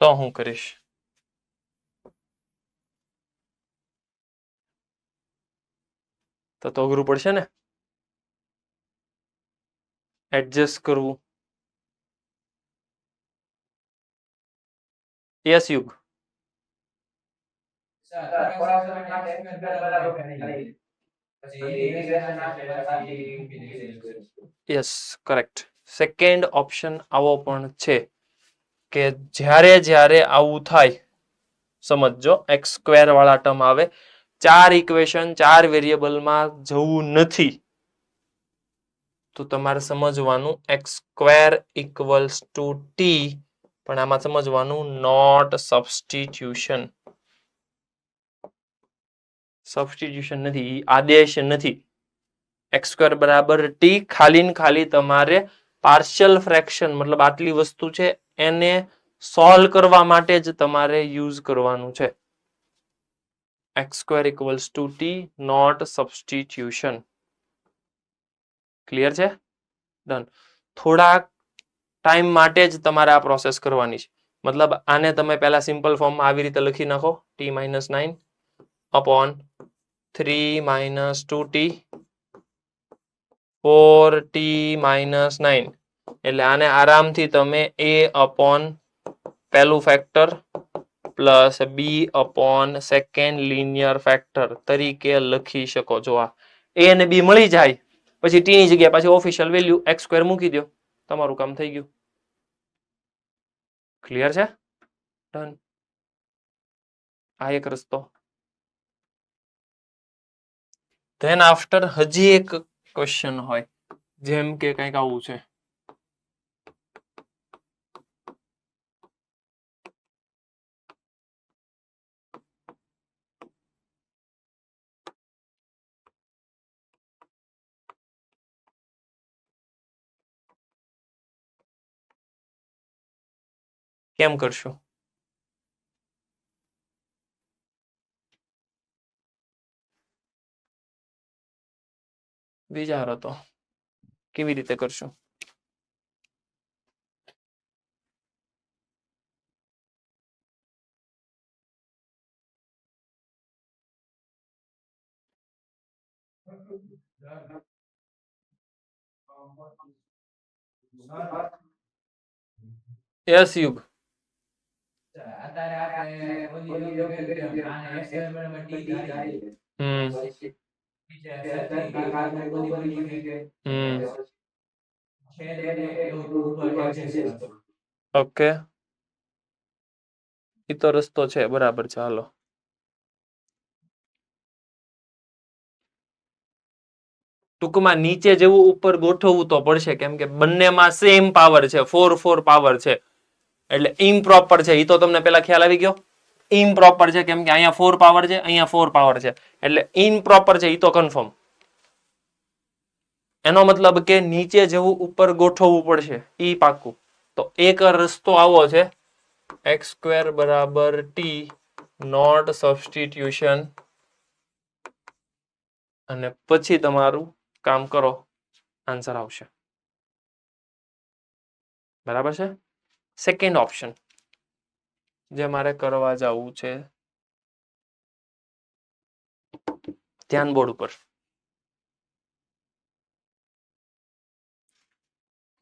તો હું કરીશ? તો અઘરું પડશે ને એડજસ્ટ કરવું. યસ યુગ. થોડાક સમય માટે x² બરાબર ગણી લઈએ. પછી ઇન્ટિગ્રેશન આવશે એટલે પાછી મૂકી દઈશું. Yes, correct. સેકન્ડ ઓપ્શન આવો પણ છે કે જ્યારે જ્યારે આવું થાય, સમજો x² વાળા ટર્મ આવે, 4 ઇક્વેશન 4 વેરિયેબલમાં જવું નથી, તો તમારે સમજવાનું x² = t, પણ આમાં સમજવાનું નોટ સબસ્ટિટ્યુશન. સબસ્ટિટ્યુશન નથી, આદેશ નથી. x² = t, ખાલી ને ખાલી તમારે પાર્શિયલ ફ્રેક્શન મતલબ આટલી વસ્તુ છે એને સોલ્વ કરવા માટે જ તમારે યુઝ કરવાનું છે. x² = t, not substitution. Clear છે? ડન. થોડાક ટાઈમ માટે જ તમારે આ પ્રોસેસ કરવાની છે. મતલબ આને તમે પહેલા સિમ્પલ ફોર્મમાં આવી રીતે લખી નાખો, t - 9 upon 3 - 2t 4t - 9. એટલે આને આરામથી તમે a/ પહેલું factor plus b/ second linear factor તરીકે લખી શકો છો. આ a અને b મળી જાય પછી t ની જગ્યાએ પાછી ઓફિશિયલ વેલ્યુ x² મૂકી દો, તમારું કામ થઈ ગયું. ક્લિયર છે? ડન. આ એક રસ્તો. ધેન આફ્ટર હજી એક ક્વેશ્ચન હોય, જેમ કે કંઈક આવું છે. કેમ કરશું? વિચારો તો કેવી રીતે કરશું? યસ યુગ. અત્યારે આપણે ઓલી રકમ કર્યું તેમ આને x સ્ક્વેર બરાબર t ધારીએ પછી નીચે સરખી કાટને બધી મળી ગઈ છેદને એવું ઉપર એડજસ્ટ કરશું. ઓકે, એ તો રસ્તો છે, બરાબર છે. હાલો, ટૂંકમાં નીચે જેવું ઉપર ગોઠવવું તો પડશે, કેમ કે બંનેમાં સેમ પાવર છે, 4 પાવર છે, એટલે ઇમ્પ્રોપર છે. એ તો તમને પેલા ખ્યાલ આવી ગયો. ઇમ્પ્રોપર છે કેમ કે અહીંયા 4 પાવર છે, અહીંયા 4 પાવર છે, એટલે ઇમ્પ્રોપર છે. એ તો કન્ફર્મ. એનો મતલબ કે નીચે જેવું ઉપર ગોઠવવું પડશે, ઈ પાક્કું. તો એક રસ્તો આવો છે, x સ્ક્વેર બરાબર t નોટ સબસ્ટિટ્યુશન, અને પછી તમારું કામ કરો, આન્સર આવશે. બરાબર છે. સેકન્ડ ઓપ્શન જે મારે કરવા જવું છે, ધ્યાન બોર્ડ ઉપર.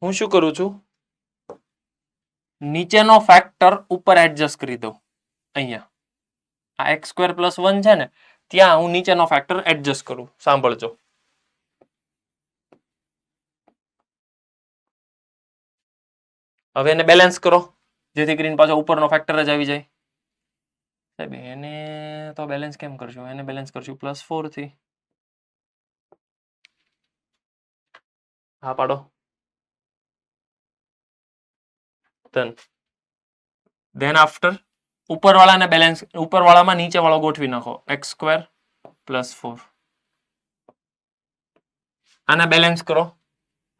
હું શું કરું છું, નીચેનો ફેક્ટર ઉપર એડજસ્ટ કરી દઉં. અહીંયા આ x સ્ક્વેર પ્લસ 1 છે ને, ત્યાં હું નીચેનો ફેક્ટર એડજસ્ટ કરું. સાંભળજો. હવે એને બેલેન્સ કરો, જેથી કરીને પાછો ઉપરનો ફેક્ટર જ આવી જાય. સાહેબ એને તો બેલેન્સ કેમ કરશું? એને બેલેન્સ કરશું +4 થી. હા પાડો. ધેન આફ્ટર ઉપરવાળાને બેલેન્સ, ઉપરવાળામાં નીચેવાળો ગોઠવી નાખો, x સ્ક્વેર +4. આને બેલેન્સ કરો,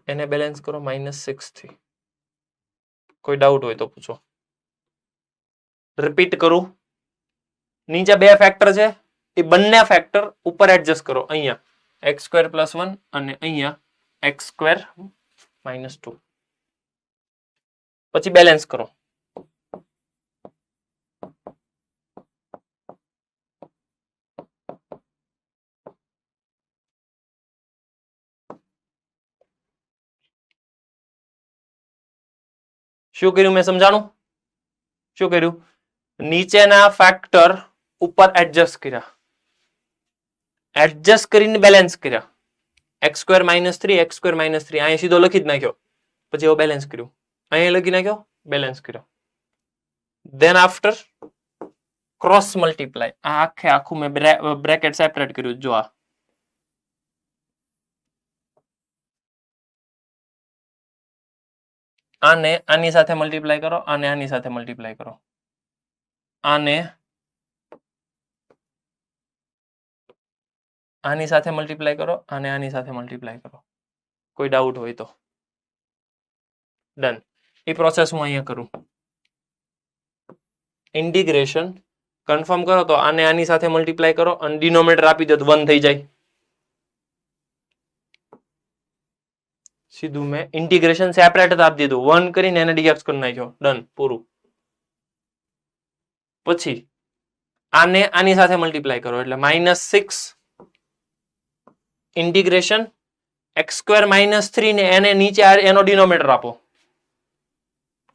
એને બેલેન્સ કરો -6 થી. કોઈ ડાઉટ હોય તો પૂછો. રિપીટ કરું, નીચે બે ફેક્ટર છે, એ બંને ફેક્ટર ઉપર એડજસ્ટ કરો. અહીંયા x સ્ક્વેર +1 અને અહીંયા x સ્ક્વેર -2. પછી બેલેન્સ કરો. શું કર્યું મેં સમજાણું? શું કર્યું? નીચેના ફેક્ટર ઉપર એડજસ્ટ કર્યા, એડજસ્ટ કરીને બેલેન્સ કર્યા. x સ્ક્વેર -3, x સ્ક્વેર -3 અહીંયા સીધો લખી જ નાખ્યો, પછી એવો બેલેન્સ કર્યું. અહીંયા લખી નાખ્યો, બેલેન્સ કર્યો. Than after cross multiply. આ આખે આખું મેં બ્રેકેટ સેપરેટ કર્યું. જો આ આને આની સાથે મલ્ટીપ્લાય કરો, આને આની સાથે મલ્ટીપ્લાય કરો, આને આની સાથે મલ્ટીપ્લાય કરો, આને આની સાથે મલ્ટીપ્લાય કરો. કોઈ ડાઉટ હોય તો ડન. એ પ્રોસેસ હું અહીંયા કરું. ઇન્ટિગ્રેશન કન્ફર્મ કરો તો આને આની સાથે મલ્ટીપ્લાય કરો અને ડિનોમિનેટર આપી દો તો 1 થઈ જાય. સીધું મેં ઇન્ટિગ્રેશન સેપરેટ જ આપી દીધું, 1 કરીને એને ડીએક્સ કરી નાખ્યો. ડન, પૂરું. પછી આને આની સાથે મલ્ટીપ્લાય કરો એટલે -6 ઇન્ટિગ્રેશન x સ્ક્વેર -3 ને એને નીચે એનો ડિનોમિનેટર આપો,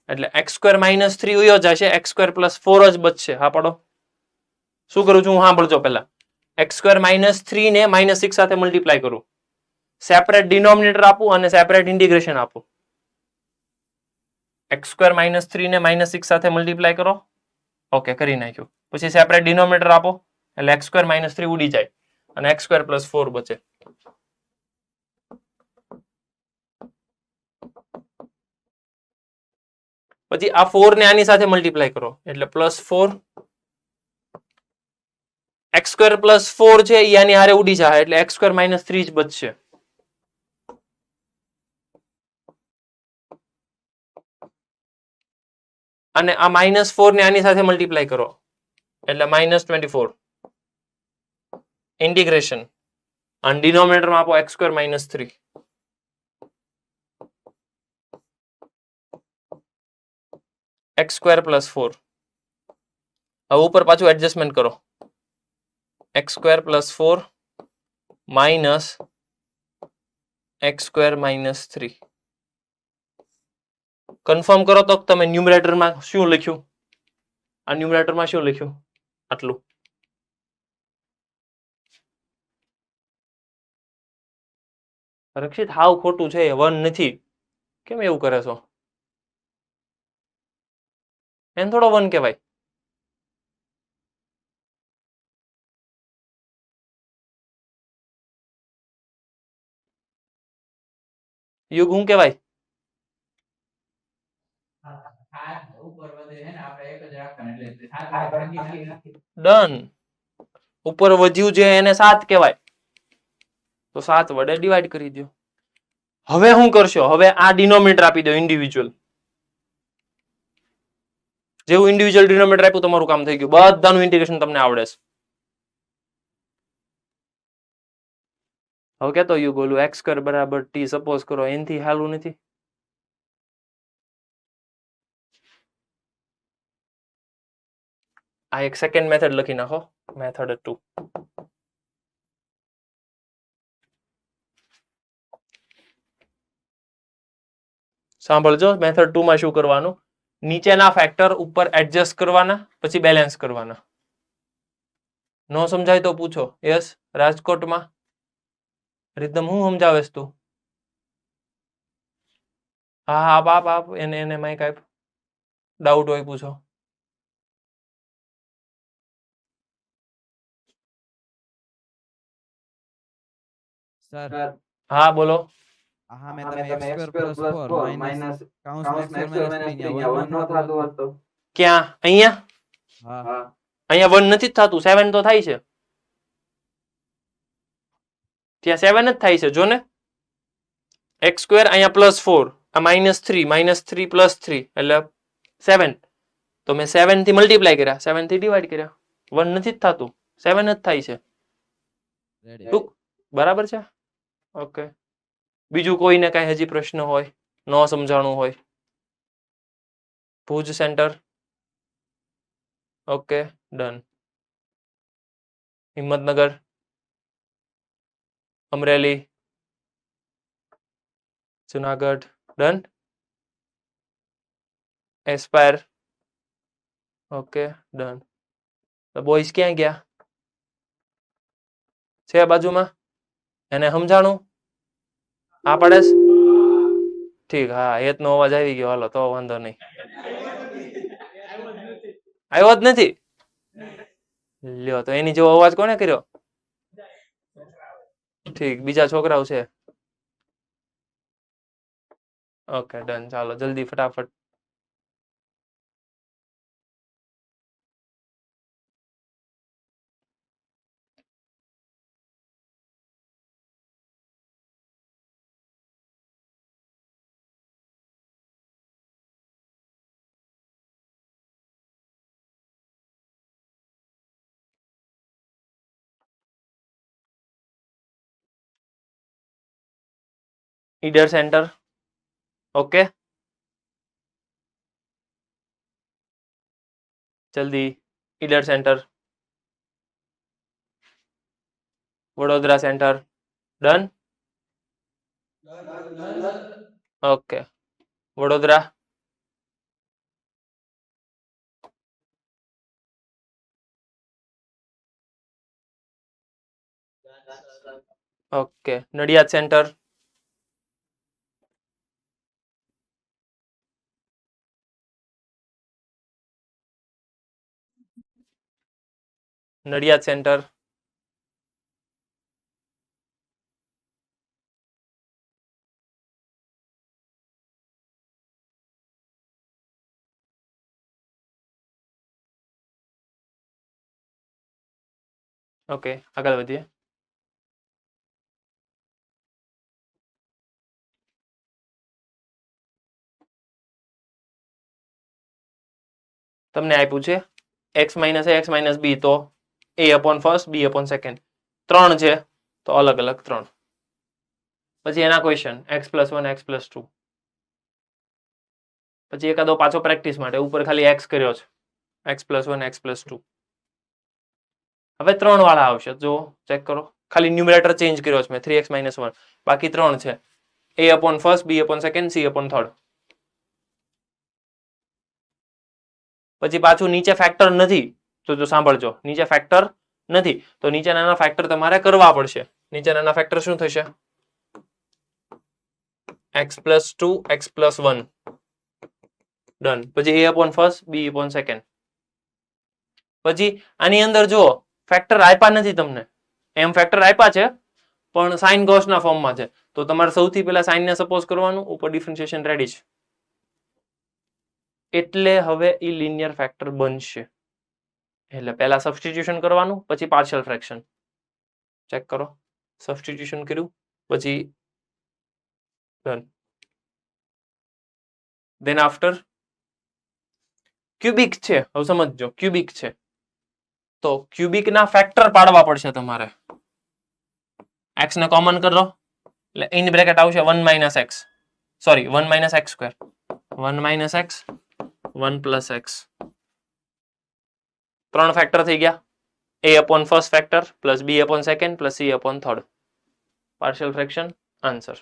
એટલે x સ્ક્વેર -3 ઉયો જશે, x સ્ક્વેર +4 જ બચશે. હા પાડો. શું કરું છું હું? સાંભળજો પહેલા. x સ્ક્વેર -3 ને -6 સાથે મલ્ટીપ્લાય કરું, સેપરેટ ડિનોમિનેટર આપું અને સેપરેટ ઇન્ટિગ્રેશન આપું. x સ્ક્વેર -3 ને -6 સાથે મલ્ટીપ્લાય કરો. ઓકે, કરી નાખ્યું. પછી સેપરેટ ડિનોમિનેટર આપો એટલે x સ્ક્વેર -3 ઉડી જાય અને x સ્ક્વેર +4 બચે. પછી આ 4 ને આની સાથે મલ્ટીપ્લાય કરો એટલે +4. x સ્ક્વેર +4 છે એ આની હારે ઉડી જાય એટલે x સ્ક્વેર -3 જ બચશે. અને આ -4 ને આની સાથે મલ્ટીપ્લાય કરો એટલે -24 ઇન્ટિગ્રેશન અને ડિનોમિનેટરમાં આપો x સ્ક્વેર -3. x square +4. હવે ઉપર પાછું એડજસ્ટમેન્ટ કરો, x square +4 minus x² - 3. Confirm કરો તો તમે ન્યુમરેટરમાં શું લખ્યું? આ ન્યુમરેટરમાં શું લખ્યું? આટલું રક્ષિત હાવ ખોટું છે, 1 નથી. કેમ એવું કરે છો? એને થોડો 1 કહેવાય. યુગ હું કહેવાય? હાથ ઉપર વધે છે ને આપણે એક જ રાખવાનું એટલે હાથ ભાગી નાખી. ડન. ઉપર વધ્યું છે એને 7 કહેવાય. તો 7 વડે ડિવાઈડ કરી દો. હવે શું કરશો? હવે આ ડિનોમિનેટર આપી દો ઇન્ડિવિજ્યુઅલ. જેવું ઇન્ડિવિજ્યુઅલ ડિનોમિનેટર આપ્યું તમારું કામ થઈ ગયું. બધાનું ઇન્ટિગ્રેશન તમને આવડે છે. હવે કેતો યુગ ઓલું x² = t સપોઝ કરો, એનથી હાલું નથી. આ એક સેકન્ડ મેથડ લખી નાખો, મેથડ 2. સાંભળજો, મેથડ 2 માં શું કરવાનું? નીચેના ફેક્ટર ઉપર એડજસ્ટ કરવાના, પછી બેલેન્સ કરવાના. નો સમજાય તો પૂછો. યસ, રાજકોટમાં રીતમ હું સમજાવેશ તું? હા હા આપ એને માઈક આપ. ડાઉટ હોય પૂછો. સર હા બોલો. હા મેં તમે x² + 4 માઈનસ કૌંસમાં x² - 3 ન્યા 1 નો થતું હોત તો ક્યાં? અહીંયા? હા અહીંયા 1 નથી થતું, 7 તો થાય છે. ત્યાં 7 જ થાય છે જો ને. x² અહીંયા +4, આ -3, -3 + 3 એટલે 7. તો મેં 7 થી મલ્ટીપ્લાય કર્યા, 7 થી ડિવાઈડ કર્યા. 1 નથી થતું, 7 જ થાય છે. રેડી. બરાબર છે? ઓકે. બીજું કોઈને કાંઈ હજી પ્રશ્ન હોય, ન સમજાણું હોય? Bhuj centre. Okay done. Himmatnagar, Amreli, Junagadh done. Aspire. Okay done. તો બોયસ ક્યાં ગયા? છે બાજુમાં? એને સમજાણું? હા પડે? ઠીક, હા હેતનો અવાજ આવી ગયો, હાલો તો વાંધો નહીં. આવ્યો જ નથી? લ્યો તો એની જેવો અવાજ કોને કર્યો? ઠીક, બીજા છોકરાઓ છે. Okay done. ચાલો જલ્દી ફટાફટ. ઈડર સેન્ટર. ઓકે જલ્દી. Idar centre. Vadodara centre. Done. Okay Vadodara. Okay Nadiad centre. Nadiad centre. Okay આગળ વધીએ. તમને આપ્યું છે x - a x - b, તો a/1 b/2 3 છે તો અલગ અલગ 3. પછી એના ક્વેશ્ચન x+1 x+2. પછી એકાદો પાછો પ્રેક્ટિસ માટે ઉપર ખાલી x કર્યો છે, x+1 x+2. હવે 3 વાળા આવશે, જો ચેક કરો. ખાલી ન્યુમરેટર ચેન્જ કર્યો છે મેં, 3x - 1, બાકી 3 છે. a upon first, b upon second, c upon third. પછી પાછું નીચે ફેક્ટર નથી તો સાંભળજો, નીચે ફેક્ટર નથી તો નીચેના ફેક્ટર તમારે કરવા પડશે. નીચેના ફેક્ટર શું થશે? x plus 2, x plus 1. Done. પછી a upon first, b upon second. પછી આની અંદર જો ફેક્ટર આપ્યા નથી તમને, એમ ફેક્ટર આપ્યા છે પણ સાઇન કોસના ફોર્મમાં છે, તો તમારે સૌથી પહેલા સાઇન ને સપોઝ કરવાનું, ઉપર ડિફરન્શિએશન રેડી છે, એટલે હવે ઈ લિનિયર ફેક્ટર બનશે. એટલે પહેલા સબસ્ટિટ્યુશન કરવાનું, પછી પાર્શિયલ ફ્રેક્શન. ચેક કરો, સબસ્ટિટ્યુશન કર્યું પછી ડન. દેન આફ્ટર ક્યુબિક છે, હવે સમજજો ક્યુબિક છે તો ક્યુબિક ના ફેક્ટર પાડવા પડશે તમારે. x ને કોમન કરો એટલે ઇન બ્રેકેટ આવશે 1 minus x, sorry 1 minus x square, 1 minus x 1 plus x. 3 factor થઈ ગયા, a upon first factor plus b upon second plus c upon third. Partial fraction answer.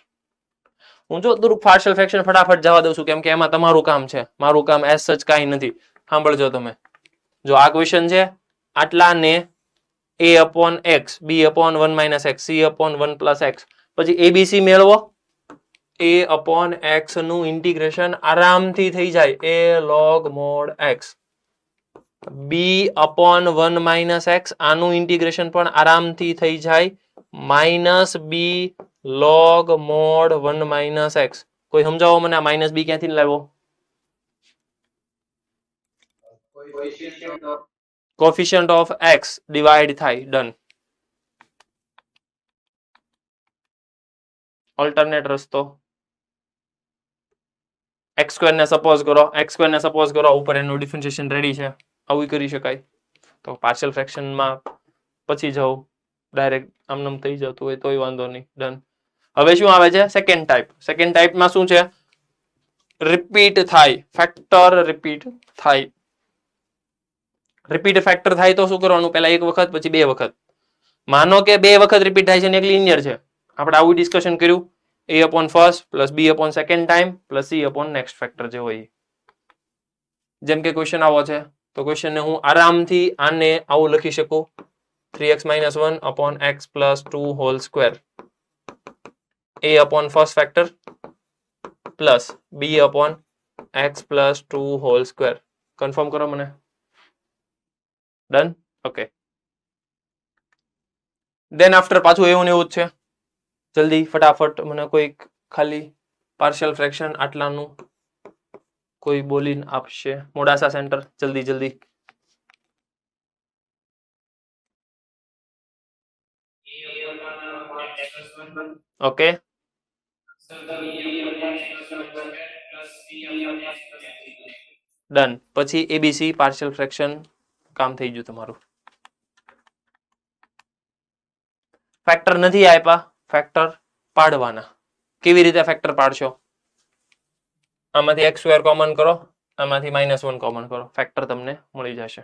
હું જો થોડુંક પાર્શિયલ ફ્રેક્શન ફટાફટ જવા દઉં છું કેમ કે એમાં તમારું કામ છે, મારું કામ એસ સચ કાંઈ નથી. સાંભળજો તમે, જો આ ક્વેશ્ચન છે આટલા ને a upon x, b upon 1 minus x, c upon 1 plus x, પછી abc મેળવો. a upon x નું ઇન્ટિગ્રેશન આરામથી થઈ જાય, a log mod x. b upon 1 minus x, આનું ઇન્ટિગ્રેશન પણ આરામથી થઈ જાય, minus b log mod 1 minus x. કોઈ સમજાવો મને, આ માઇનસ b ક્યાંથી લાવ્યો? કોફિશિયન્ટ ઓફ x ડિવાઈડ થાય, ડન. ઓલ્ટરનેટ રસ્તો, x સ્ક્વેર ને સપોઝ કરો, x સ્ક્વેર ને સપોઝ કરો, ઉપર એનું ડિફરન્શિએશન રેડી છે, આવું કરી શકાય. તો પાર્શિયલ ફ્રેક્શનમાં પછી જાવ, ડાયરેક્ટ આમનામ થઈ જતું હોય તોય વાંધો નહીં, ડન. હવે શું આવે છે? Second type. સેકન્ડ ટાઈપમાં શું છે? રિપીટ થાય, ફેક્ટર રિપીટ થાય. રિપીટ ફેક્ટર થાય તો શું કરવાનું? પહેલા એક વખત પછી બે વખત. માનો કે બે વખત રિપીટ થાય છે ને એક લિનિયર છે, આપણે આવું ડિસ્કશન કર્યું, a upon first plus b upon second time plus c upon next factor જે હોય. જેમ કે ક્વેશ્ચન આવો છે તો ક્વેશ્ચન ને હું આરામથી આને આવું લખી શકું, 3x minus 1 upon x plus 2 whole square, a upon first factor plus b upon x plus 2 whole square. Confirm કરો મને. ડન. ઓકે. દેન આફ્ટર પાછું એવું ને એવું જ છે. જલ્દી ફટાફટ મને કોઈ ખાલી પાર્શિયલ ફ્રેક્શન આટલાનું કોઈ બોલીને આપશે. મોડાસા સેન્ટર, જલ્દી જલ્દી. ઓકે. ડન. પછી એબીસી પાર્શિયલ ફ્રેક્શન કામ થઈ ગયું તમારું. ફેક્ટર નથી આપ્યા, ફેક્ટર પાડવાના. કેવી રીતે ફેક્ટર પાડશો? આમાંથી x સ્ક્વેર કોમન કરો, આમાંથી -1 કોમન કરો, ફેક્ટર તમને મળી જશે.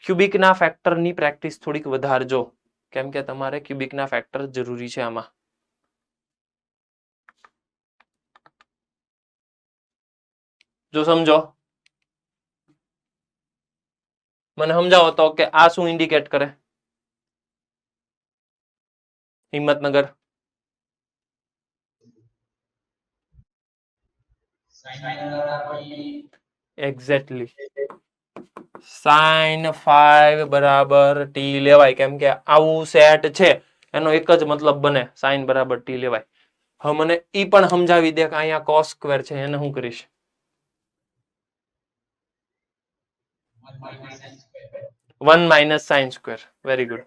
ક્યુબિકના ફેક્ટરની પ્રેક્ટિસ થોડીક વધારજો કેમ કે તમારે ક્યુબિકના ફેક્ટર જરૂરી છે આમાં. જો સમજો, મને સમજાવો તો કે આ શું ઇન્ડિકેટ કરે? હિંમતનગર. એક્ઝેક્ટલી sin 5 બરાબર t લેવાય કેમ કે આવું સેટ છે એનો એક જ મતલબ બને, sin બરાબર t લેવાય. હવે મને ઈ પણ સમજાવી દે કે અહીંયા cos સ્ક્વેર છે, એને હું કરીશ? 1 minus sin square. Very good.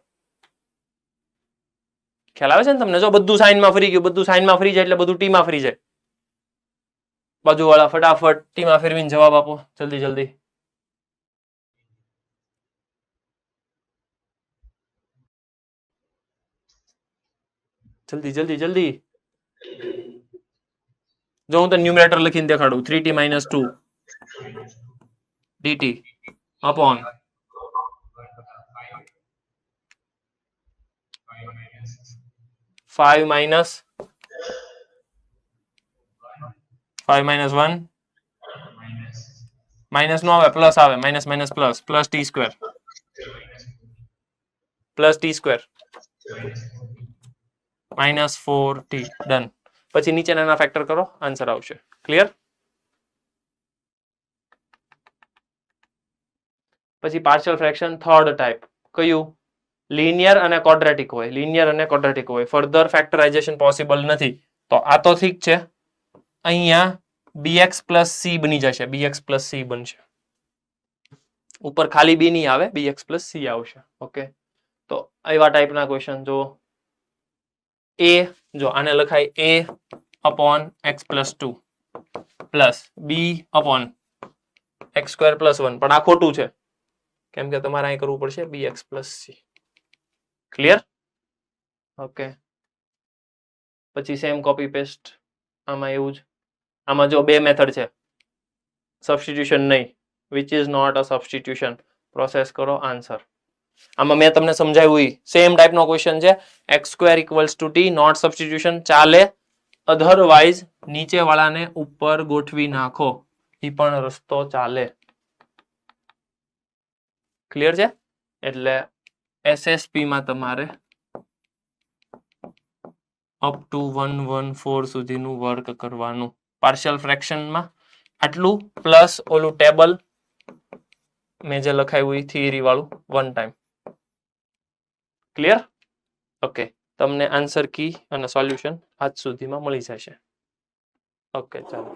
ખ્યાલ આવે છે ને તમને? જો બધું સાઈનમાં ફરી ગયું, બધું સાઈનમાં ફરી જાય એટલે બધું ટી માં ફરી જાય. બાજુવાળા ફટાફટ ટી માં ફેરવીને જવાબ આપો, જલ્દી જલ્દી. જલ્દી જલ્દી જલ્દી. જો હું તો ન્યુમરેટર લખીને દેખાડું, 3t minus 2 dt upon 5 minus 5 minus 1 minus નો આવે પ્લસ આવે minus minus plus plus T square minus 4t done. પછી નીચેના ફેક્ટર કરો આન્સર આવશે. ક્લિયર? પછી પાર્શિયલ ફ્રેક્શન થર્ડ ટાઈપ કયું? લિનિયર અને ક્વોડ્રેટિક હોય. લિનિયર અને ક્વોડ્રેટિક હોય. ફર્ધર ફેક્ટરાઇઝેશન પોસિબલ નથી. તો આ તો ઠીક છે. અહીંયા bx પ્લસ c બની જશે. bx પ્લસ c બનશે. ઉપર ખાલી b નહીં આવે, bx પ્લસ c આવશે. ઓકે, તો એવા ટાઈપના ક્વેશ્ચન જો a, જો આને લખાય a upon x plus 2 plus b upon x square plus 1, પણ આ ખોટું છે કેમ કે તમારે અહીં કરવું પડશે bx plus c. Clear? Okay, પછી સેમ કોપી પેસ્ટ આમાં એવું જ. આમાં જો બે મેથડ છે, સબસ્ટિટ્યુશન નહીં, which is not a substitution. Process કરો આન્સર. આમાં મેં તમને સમજાવ્યું સેમ ટાઈપનો ક્વેશ્ચન છે. X square equals to T, not substitution ચાલે, અધરવાઇઝ નીચે વાળાને ઉપર ગોઠવી નાખો, એ પણ રસ્તો ચાલે. ક્લિયર છે? એટલે એસએસપી માં તમારે અપ ટુ 114 સુધીનું વર્ક કરવાનું. પાર્શિયલ ફ્રેક્શનમાં આટલું પ્લસ ઓલું ટેબલ મેં જે લખાયું એ થિયરી વાળું 1 ટાઈમ. ક્લિયર? ઓકે, તમને આન્સર કી અને સોલ્યુશન આજ સુધીમાં મળી જશે. ઓકે, ચાલો.